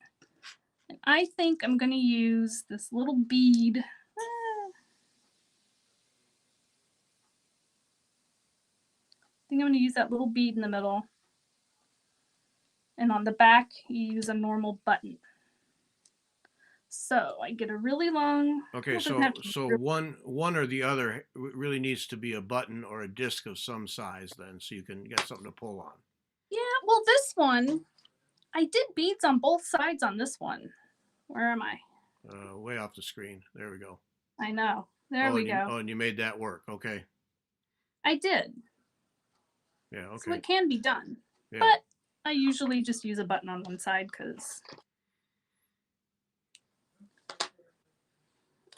Speaker 2: And I think I'm going to use this little bead. I think I'm going to use that little bead in the middle. And on the back, you use a normal button. So I get a really long.
Speaker 1: Okay, so one or the other really needs to be a button or a disc of some size then, so you can get something to pull on.
Speaker 2: Yeah, well, this one, I did beads on both sides on this one. Where am I?
Speaker 1: Way off the screen. There we go.
Speaker 2: I know. There we go.
Speaker 1: And you made that work. Okay.
Speaker 2: I did.
Speaker 1: Yeah. Okay.
Speaker 2: So it can be done.
Speaker 1: Yeah.
Speaker 2: But I usually just use a button on one side because.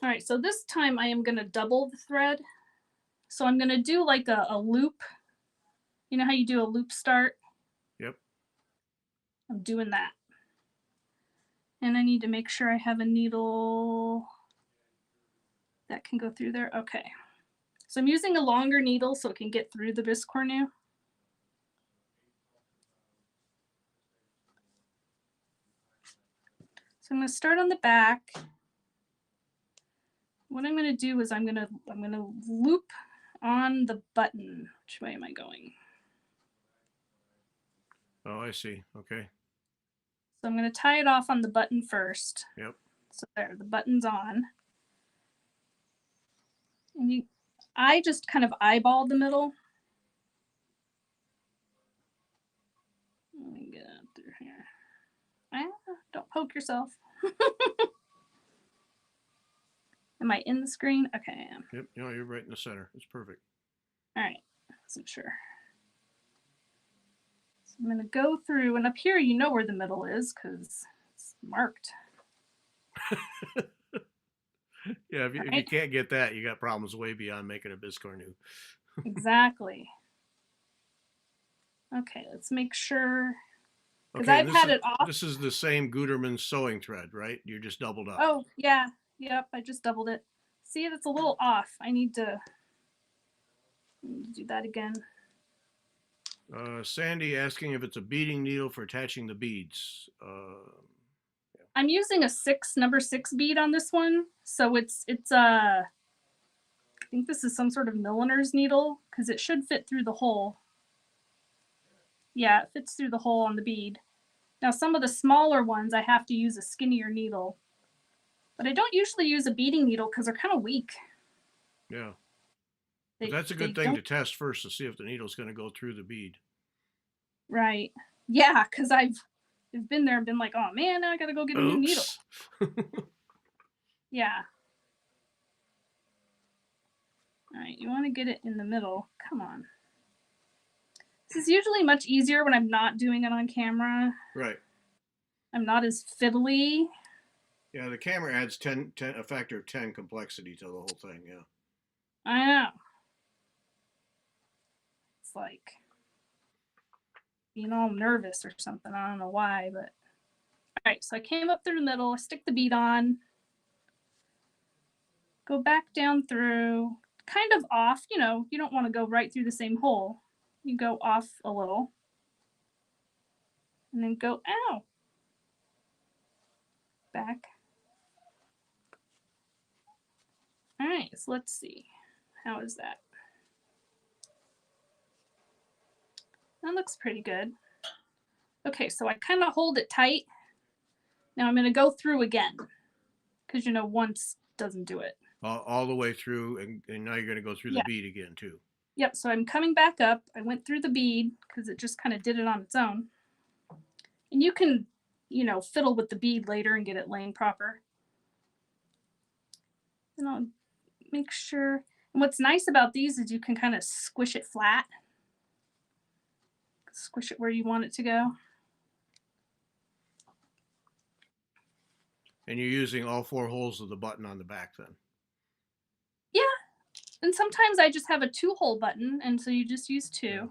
Speaker 2: All right, so this time I am going to double the thread. So I'm going to do like a loop. You know how you do a loop start?
Speaker 1: Yep.
Speaker 2: I'm doing that. And I need to make sure I have a needle that can go through there. Okay. So I'm using a longer needle so it can get through the Biscornu. So I'm going to start on the back. What I'm going to do is I'm going to loop on the button. Which way am I going?
Speaker 1: Oh, I see. Okay.
Speaker 2: So I'm going to tie it off on the button first.
Speaker 1: Yep.
Speaker 2: So there, the button's on. And I just kind of eyeball the middle. Let me get up through here. Don't poke yourself. Am I in the screen? Okay, I am.
Speaker 1: Yep. No, you're right in the center. It's perfect.
Speaker 2: All right. Wasn't sure. So I'm going to go through, and up here, you know where the middle is because it's marked.
Speaker 1: Yeah, if you can't get that, you got problems way beyond making a Biscornu.
Speaker 2: Exactly. Okay, let's make sure. Because
Speaker 1: Okay,
Speaker 2: I've had it off.
Speaker 1: This is the same Gutermann sewing thread, right? You're just doubled up.
Speaker 2: Oh, yeah. Yep, I just doubled it. See, it's a little off. I need to do that again.
Speaker 1: Sandy asking if it's a beading needle for attaching the beads.
Speaker 2: I'm using a number 6 bead on this one. So it's I think this is some sort of milliner's needle because it should fit through the hole. Yeah, it fits through the hole on the bead. Now some of the smaller ones I have to use a skinnier needle. But I don't usually use a beading needle because they're kind of weak.
Speaker 1: Yeah. But that's a good thing to test first to see if the needle's going to go through the bead.
Speaker 2: Right. Yeah, because I've have been there and been like, oh man, now I gotta go get a new needle. Yeah. All right, you want to get it in the middle. Come on. This is usually much easier when I'm not doing it on camera.
Speaker 1: Right.
Speaker 2: I'm not as fiddly.
Speaker 1: Yeah, the camera adds 10, a factor of 10 complexity to the whole thing. Yeah.
Speaker 2: I know. It's like being all nervous or something. I don't know why, but all right. So I came up through the middle. I stick the bead on. Go back down through, kind of off. You know, you don't want to go right through the same hole. You go off a little, and then go back. All right. So let's see. How is that? That looks pretty good. Okay, so I kind of hold it tight. Now I'm going to go through again because, you know, once doesn't do it.
Speaker 1: All the way through, and now you're going to go through the bead again, too.
Speaker 2: Yep, so I'm coming back up. I went through the bead because it just kind of did it on its own. And you can, you know, fiddle with the bead later and get it laying proper. And I'll make sure. And what's nice about these is you can kind of squish it flat. Squish it where you want it to go.
Speaker 1: And you're using all 4 holes of the button on the back then?
Speaker 2: Yeah. And sometimes I just have a 2-hole button, and so you just use 2.
Speaker 1: Yeah.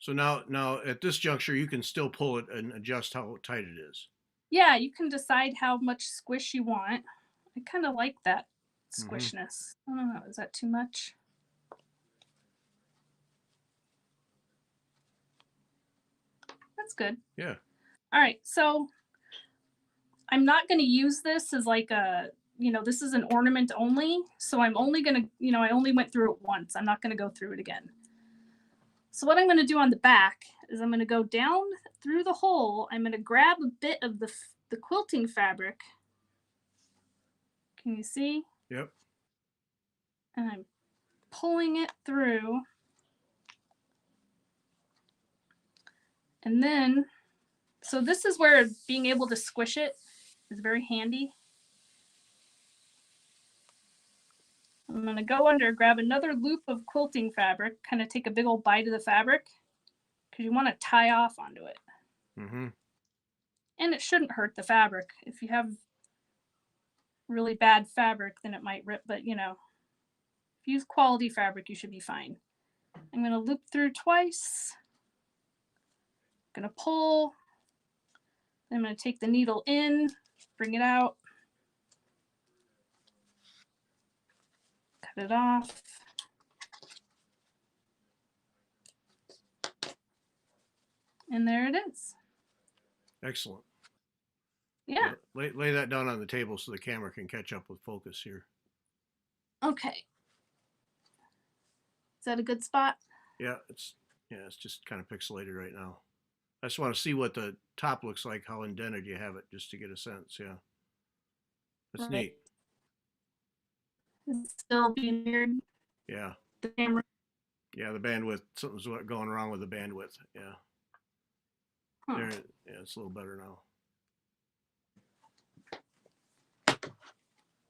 Speaker 1: So now at this juncture, you can still pull it and adjust how tight it is.
Speaker 2: Yeah, you can decide how much squish you want. I kind of like that squishness. I don't know, is that too much? That's good.
Speaker 1: Yeah.
Speaker 2: All right, so I'm not going to use this as like a, you know, this is an ornament only. So I'm only going to, you know, I only went through it once. I'm not going to go through it again. So what I'm going to do on the back is I'm going to go down through the hole. I'm going to grab a bit of the quilting fabric. Can you see?
Speaker 1: Yep.
Speaker 2: And I'm pulling it through. And then, so this is where being able to squish it is very handy. I'm going to go under, grab another loop of quilting fabric, kind of take a big old bite of the fabric because you want to tie off onto it.
Speaker 1: Mm-hmm.
Speaker 2: And it shouldn't hurt the fabric. If you have really bad fabric, then it might rip, but you know, if you use quality fabric, you should be fine. I'm going to loop through twice. I'm going to pull. I'm going to take the needle in, bring it out. Cut it off. And there it is.
Speaker 1: Excellent.
Speaker 2: Yeah.
Speaker 1: Lay that down on the table so the camera can catch up with focus here.
Speaker 2: Okay. Is that a good spot?
Speaker 1: Yeah, it's just kind of pixelated right now. I just want to see what the top looks like, how indented you have it, just to get a sense. Yeah. That's neat.
Speaker 2: It's still being weird.
Speaker 1: Yeah.
Speaker 2: The camera.
Speaker 1: Yeah, the bandwidth. Something's going wrong with the bandwidth. Yeah. There. Yeah, it's a little better now.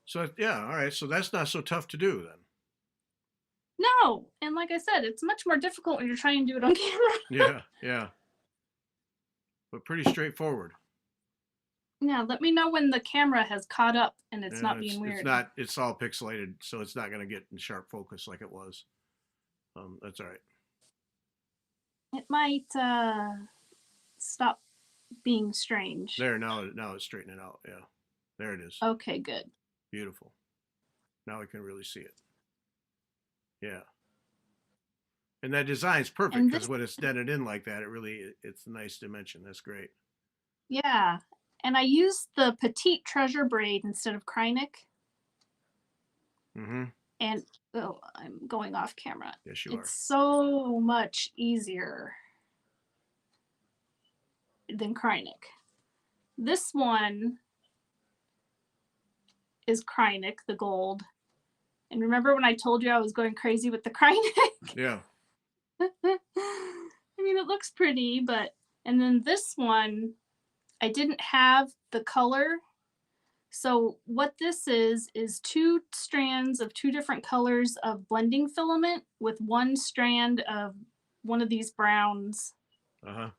Speaker 1: So yeah, all right. So that's not so tough to do then.
Speaker 2: No, and like I said, it's much more difficult when you're trying to do it on camera.
Speaker 1: Yeah. But pretty straightforward.
Speaker 2: Yeah, let me know when the camera has caught up and it's not being weird.
Speaker 1: It's all pixelated, so it's not going to get in sharp focus like it was. That's all right.
Speaker 2: It might stop being strange.
Speaker 1: There, now it's straightening out. Yeah, there it is.
Speaker 2: Okay, good.
Speaker 1: Beautiful. Now we can really see it. Yeah. And that design's perfect because when it's dented in like that, it's a nice dimension. That's great.
Speaker 2: Yeah. And I used the petite treasure braid instead of Krynic.
Speaker 1: Mm-hmm.
Speaker 2: And I'm going off camera.
Speaker 1: Yes, you are.
Speaker 2: It's so much easier than Krynic. This one is Krynic, the gold. And remember when I told you I was going crazy with the Krynic?
Speaker 1: Yeah.
Speaker 2: I mean, it looks pretty, but, and then this one I didn't have the color. So what this is 2 strands of 2 different colors of blending filament with 1 strand of one of these browns,
Speaker 1: Uh-huh.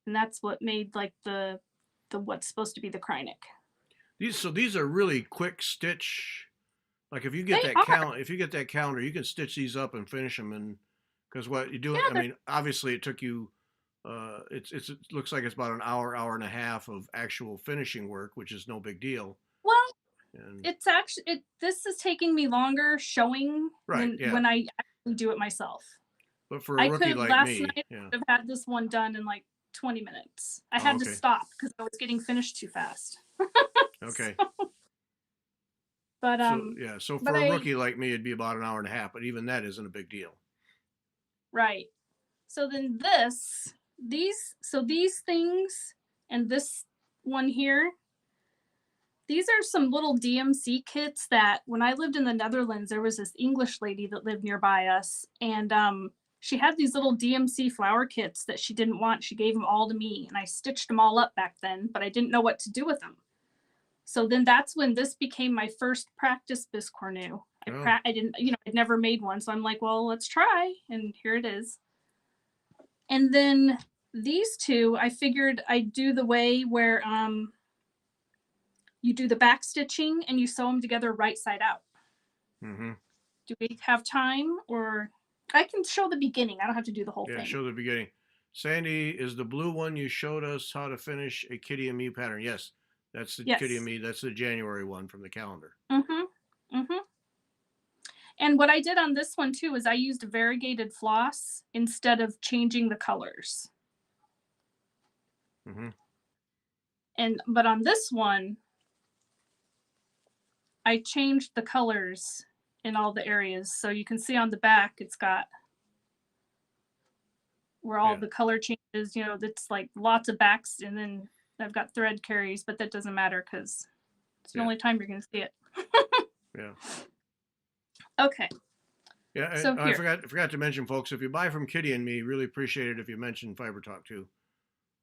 Speaker 2: and that's what made like the what's supposed to be the Krynic.
Speaker 1: These are really quick stitch. Like if you get
Speaker 2: They
Speaker 1: that
Speaker 2: are.
Speaker 1: if you get that calendar, you can stitch these up and finish them. And because what you do,
Speaker 2: Yeah,
Speaker 1: I
Speaker 2: they're
Speaker 1: mean, obviously it took you. It looks like it's about an hour, hour and a half of actual finishing work, which is no big deal.
Speaker 2: well,
Speaker 1: And
Speaker 2: it's actually this is taking me longer showing
Speaker 1: right,
Speaker 2: than
Speaker 1: yeah.
Speaker 2: when I actually do it myself.
Speaker 1: But for a
Speaker 2: I
Speaker 1: rookie
Speaker 2: could
Speaker 1: like
Speaker 2: last
Speaker 1: me,
Speaker 2: night
Speaker 1: yeah.
Speaker 2: have had this one done in like 20 minutes. I
Speaker 1: Oh,
Speaker 2: had to
Speaker 1: okay,
Speaker 2: stop because I was getting finished too fast.
Speaker 1: okay.
Speaker 2: But
Speaker 1: So yeah, so
Speaker 2: but
Speaker 1: for a
Speaker 2: I
Speaker 1: rookie like me, it'd be about an hour and a half. But even that isn't a big deal.
Speaker 2: right. So then these things and this one here, these are some little DMC kits that when I lived in the Netherlands, there was this English lady that lived nearby us, and she had these little DMC flower kits that she didn't want. She gave them all to me, and I stitched them all up back then, but I didn't know what to do with them. So then that's when this became my first practice Biscornu.
Speaker 1: Oh,
Speaker 2: I didn't, I'd never made one, so I'm like, well, let's try, and here it is. And then these two, I figured I'd do the way where you do the back stitching and you sew them together right side out.
Speaker 1: mm-hmm.
Speaker 2: Do we have time, or I can show the beginning? I don't have to do the whole
Speaker 1: Yeah,
Speaker 2: thing.
Speaker 1: show the beginning. Sandy, is the blue one you showed us how to finish a Kitty and Me pattern? Yes, that's the Kitty and
Speaker 2: Yes.
Speaker 1: Me. That's the January one from the calendar.
Speaker 2: Mm-hmm. Mm-hmm. And what I did on this one too is I used variegated floss instead of changing the colors.
Speaker 1: Mm-hmm.
Speaker 2: But on this one, I changed the colors in all the areas. So you can see on the back, it's got where all
Speaker 1: Yeah,
Speaker 2: the color changes, that's like lots of backs, and then I've got thread carries, but that doesn't matter because it's the
Speaker 1: yeah,
Speaker 2: only time you're going to see it.
Speaker 1: yeah.
Speaker 2: Okay,
Speaker 1: Yeah, and
Speaker 2: so
Speaker 1: I
Speaker 2: here.
Speaker 1: forgot to mention, folks, if you buy from Kitty and Me, really appreciate it if you mention Fiber Talk too.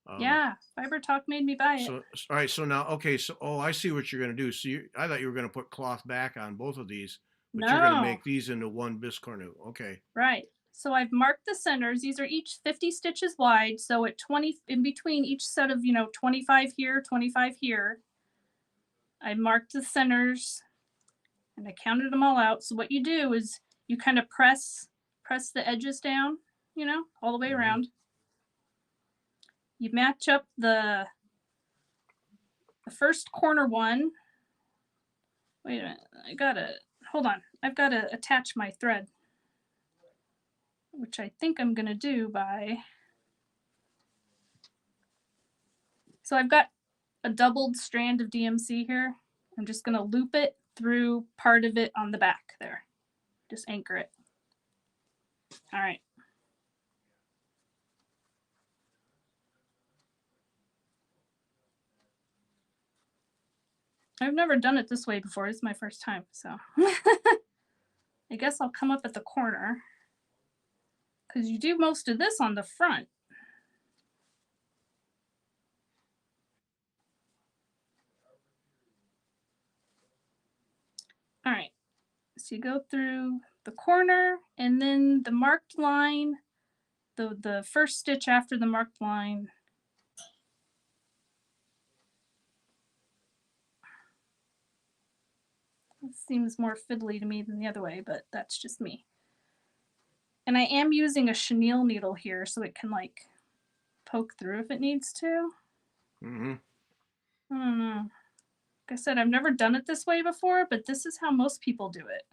Speaker 1: Um,
Speaker 2: Yeah, Fiber Talk made me buy it.
Speaker 1: so all right, so now okay, so I see what you're gonna do. So I thought you were gonna put cloth back on both of these, but you're gonna
Speaker 2: No,
Speaker 1: make these into one Biscornu. Okay.
Speaker 2: right. So I've marked the centers. These are each 50 stitches wide. So at 20 in between each set of, 25 here, 25 here, I marked the centers and I counted them all out. So what you do is you kind of press the edges down, all the way
Speaker 1: Mm-hmm.
Speaker 2: around. You match up the first corner one. Wait a minute. Hold on. I've got to attach my thread, which I think I'm going to do by. So I've got a doubled strand of DMC here. I'm just going to loop it through part of it on the back there. Just anchor it. All right. I've never done it this way before. It's my first time. So I guess I'll come up at the corner because you do most of this on the front. All right. So you go through the corner and then the marked line, the first stitch after the marked line. It seems more fiddly to me than the other way, but that's just me. And I am using a chenille needle here so it can like poke through if it needs to.
Speaker 1: Mm-hmm.
Speaker 2: I don't know. Like I said, I've never done it this way before, but this is how most people do it.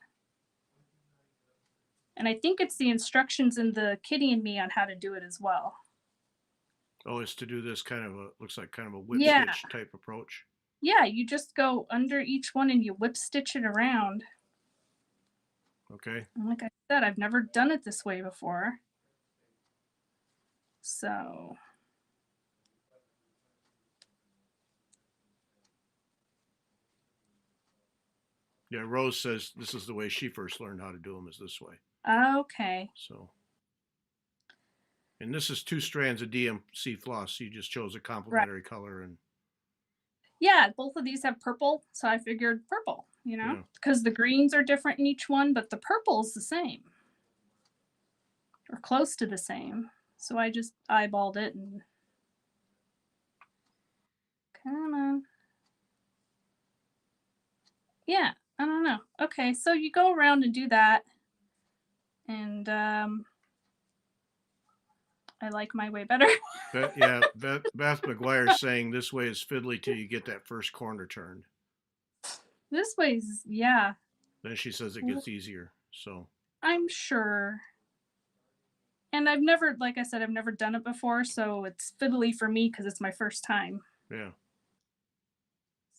Speaker 2: And I think it's the instructions in the Kitty and Me on how to do it as well.
Speaker 1: Oh, it's to do this kind of looks like kind of a whip
Speaker 2: Yeah.
Speaker 1: stitch type approach.
Speaker 2: Yeah, you just go under each one and you whip stitch it around.
Speaker 1: Okay.
Speaker 2: And like I said, I've never done it this way before. So
Speaker 1: Yeah, Rose says this is the way she first learned how to do them is this way.
Speaker 2: okay.
Speaker 1: So And this is 2 strands of DMC floss. So you just chose a
Speaker 2: Right.
Speaker 1: complementary color, and
Speaker 2: Yeah, both of these have purple, so I figured purple,
Speaker 1: yeah.
Speaker 2: because the greens are different in each one, but the purple's the same or close to the same. So I just eyeballed it and come on. Yeah, I don't know. Okay, so you go around and do that, and I like my way better.
Speaker 1: Beth McGuire's saying this way is fiddly till you get that first corner turned.
Speaker 2: This way's, yeah,
Speaker 1: Then she says it gets easier. So
Speaker 2: I'm sure. And I've never, like I said, I've never done it before, so it's fiddly for me because it's my first time.
Speaker 1: yeah.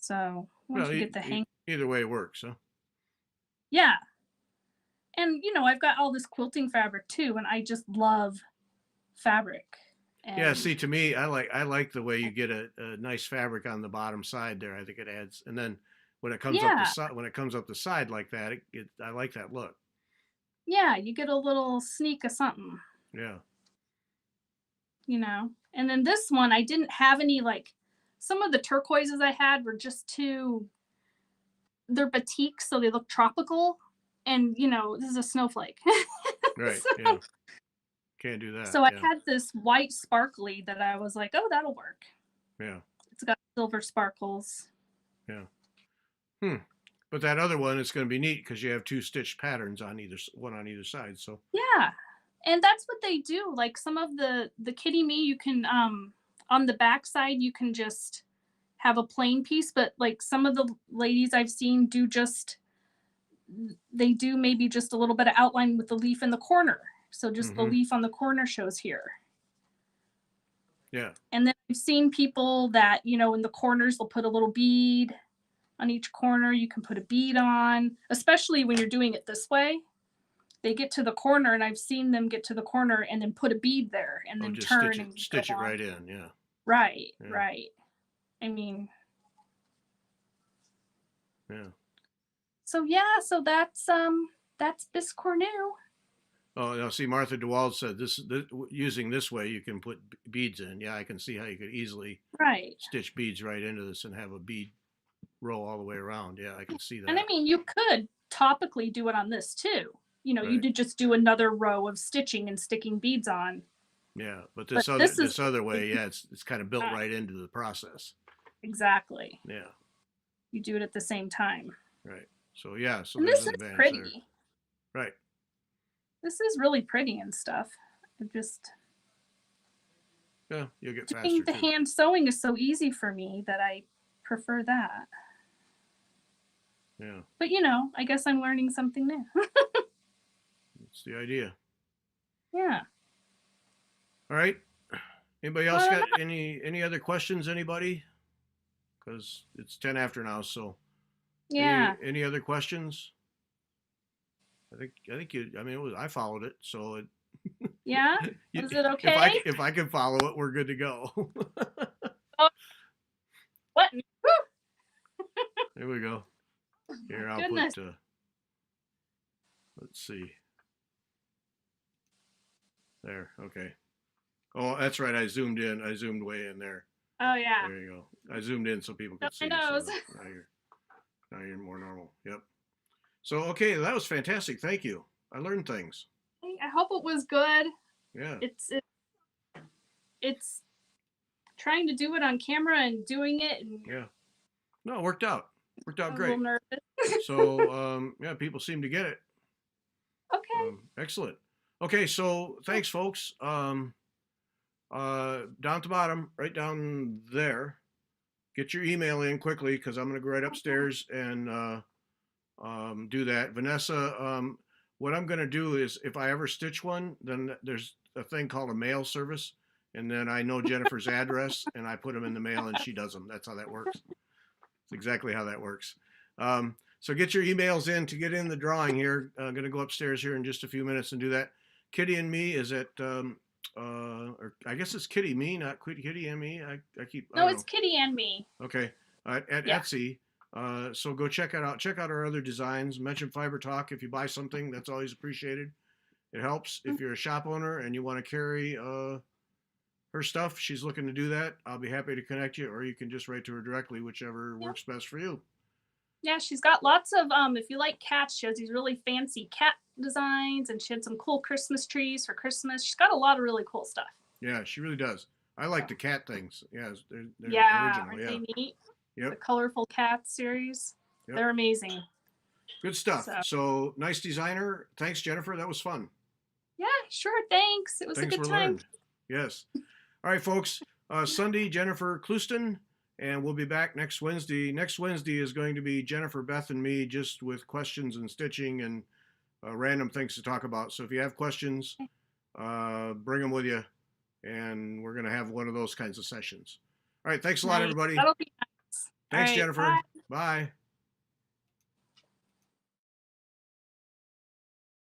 Speaker 2: So once
Speaker 1: Well,
Speaker 2: you get the hang,
Speaker 1: either way it works, huh?
Speaker 2: yeah. And I've got all this quilting fabric too, and I just love fabric.
Speaker 1: Yeah,
Speaker 2: And
Speaker 1: see, to me, I like the way you get a nice fabric on the bottom side there. I think it adds, and then when it comes up the
Speaker 2: yeah,
Speaker 1: side, like that, I like that look.
Speaker 2: yeah, you get a little sneak of something,
Speaker 1: Yeah.
Speaker 2: And then this one, I didn't have any, like, some of the turquoises I had were just too, they're batik, so they look tropical. And, this is a snowflake.
Speaker 1: Right.
Speaker 2: so,
Speaker 1: Yeah. Can't do that.
Speaker 2: so I
Speaker 1: Yeah.
Speaker 2: had this white sparkly that I was like, oh, that'll work.
Speaker 1: Yeah.
Speaker 2: It's got silver sparkles.
Speaker 1: Yeah. Hmm. But that other one is going to be neat because you have 2 stitched patterns on one on either side. So
Speaker 2: Yeah. And that's what they do. Like some of the kitty me, you can on the back side you can just have a plain piece, but like some of the ladies I've seen do just, they do maybe just a little bit of outline with the leaf in the corner. So just the
Speaker 1: mm-hmm.
Speaker 2: leaf on the corner shows here.
Speaker 1: Yeah.
Speaker 2: And then I've seen people that, in the corners they'll put a little bead on each corner. You can put a bead on, especially when you're doing it this way. They get to the corner, and I've seen them get to the corner and then put a bead there and then
Speaker 1: Just
Speaker 2: turn and
Speaker 1: stitch
Speaker 2: go
Speaker 1: it
Speaker 2: on.
Speaker 1: right in. Yeah.
Speaker 2: Right,
Speaker 1: Yeah.
Speaker 2: right. I mean,
Speaker 1: Yeah.
Speaker 2: so yeah, so that's Biscornu.
Speaker 1: Oh, now see, Martha DeWald said this using this way you can put beads in. Yeah, I can see how you could easily
Speaker 2: Right.
Speaker 1: stitch beads right into this and have a bead row all the way around. Yeah, I can see that.
Speaker 2: And I mean, you could topically do it on this too. You
Speaker 1: Right.
Speaker 2: did just do another row of stitching and sticking beads on.
Speaker 1: Yeah, but
Speaker 2: But
Speaker 1: this other way, yeah, it's kind of built
Speaker 2: Right.
Speaker 1: right into the process.
Speaker 2: Exactly.
Speaker 1: Yeah.
Speaker 2: You do it at the same time.
Speaker 1: Right. So yeah, so
Speaker 2: And
Speaker 1: there's
Speaker 2: this
Speaker 1: an
Speaker 2: is
Speaker 1: advantage
Speaker 2: pretty.
Speaker 1: there. Right.
Speaker 2: This is really pretty and stuff. It just,
Speaker 1: Yeah, you'll get
Speaker 2: doing
Speaker 1: faster
Speaker 2: the
Speaker 1: too.
Speaker 2: hand sewing is so easy for me that I prefer that.
Speaker 1: Yeah,
Speaker 2: But I guess I'm learning something new.
Speaker 1: that's the idea.
Speaker 2: Yeah.
Speaker 1: All right. Anybody else
Speaker 2: Well,
Speaker 1: got any other questions? Anybody? Because it's 10 after now. So
Speaker 2: yeah.
Speaker 1: any other questions? I think you. I mean, I followed it, so it.
Speaker 2: Yeah. Was it okay?
Speaker 1: If I can follow it, we're good to go.
Speaker 2: Oh, what?
Speaker 1: There we go. Here, I'll
Speaker 2: Goodness.
Speaker 1: put. Let's see. There. Okay. Oh, that's right. I zoomed in. I zoomed way in there.
Speaker 2: Oh yeah.
Speaker 1: There you go. I zoomed in so people could see.
Speaker 2: My nose.
Speaker 1: So now you're more normal. Yep. So okay, that was fantastic. Thank you. I learned things.
Speaker 2: I hope it was good.
Speaker 1: Yeah.
Speaker 2: It's trying to do it on camera and doing it. And
Speaker 1: yeah. No, it worked out. Worked out
Speaker 2: I'm
Speaker 1: great.
Speaker 2: a little nervous.
Speaker 1: So yeah, people seem to get it.
Speaker 2: Okay.
Speaker 1: Excellent. Okay, so thanks, folks. Down at the bottom, right down there. Get your email in quickly because I'm going to go right upstairs and do that. Vanessa, what I'm going to do is if I ever stitch one, then there's a thing called a mail service. And then I know Jenifer's address and I put them in the mail and she does them. That's how that works. It's exactly how that works. So get your emails in to get in the drawing here. I'm going to go upstairs here in just a few minutes and do that. Kitty and me is at, or I guess it's Kitty me, not Kitty and me. I keep.
Speaker 2: No, it's Kitty and me.
Speaker 1: Okay. At
Speaker 2: Yeah.
Speaker 1: Etsy. So go check it out. Check out our other designs. Mention Fiber Talk if you buy something. That's always appreciated. It helps if you're a shop owner and you want to carry her stuff. She's looking to do that. I'll be happy to connect you, or you can just write to her directly, whichever works best for you.
Speaker 2: Yeah, she's got lots of if you like cats, she has these really fancy cat designs, and she had some cool Christmas trees for Christmas. She's got a lot of really cool stuff.
Speaker 1: Yeah, she really does. I like the cat things. Yeah, they're
Speaker 2: Yeah,
Speaker 1: original.
Speaker 2: aren't
Speaker 1: Yeah.
Speaker 2: they neat?
Speaker 1: Yep.
Speaker 2: The colorful cat series.
Speaker 1: Yep.
Speaker 2: They're amazing.
Speaker 1: Good stuff. So nice designer. Thanks, Jenifer. That was fun.
Speaker 2: Yeah, sure. Thanks. It was a good time.
Speaker 1: Learned. Yes. All right, folks. Sunday, Jenifer Clouston, and we'll be back next Wednesday. Next Wednesday is going to be Jenifer, Beth, and me, just with questions and stitching and random things to talk about. So if you have questions, bring them with you, and we're going to have one of those kinds of sessions. All right. Thanks a lot, everybody.
Speaker 2: That'll be nice.
Speaker 1: Thanks,
Speaker 2: right,
Speaker 1: Jenifer.
Speaker 2: bye.
Speaker 1: Bye.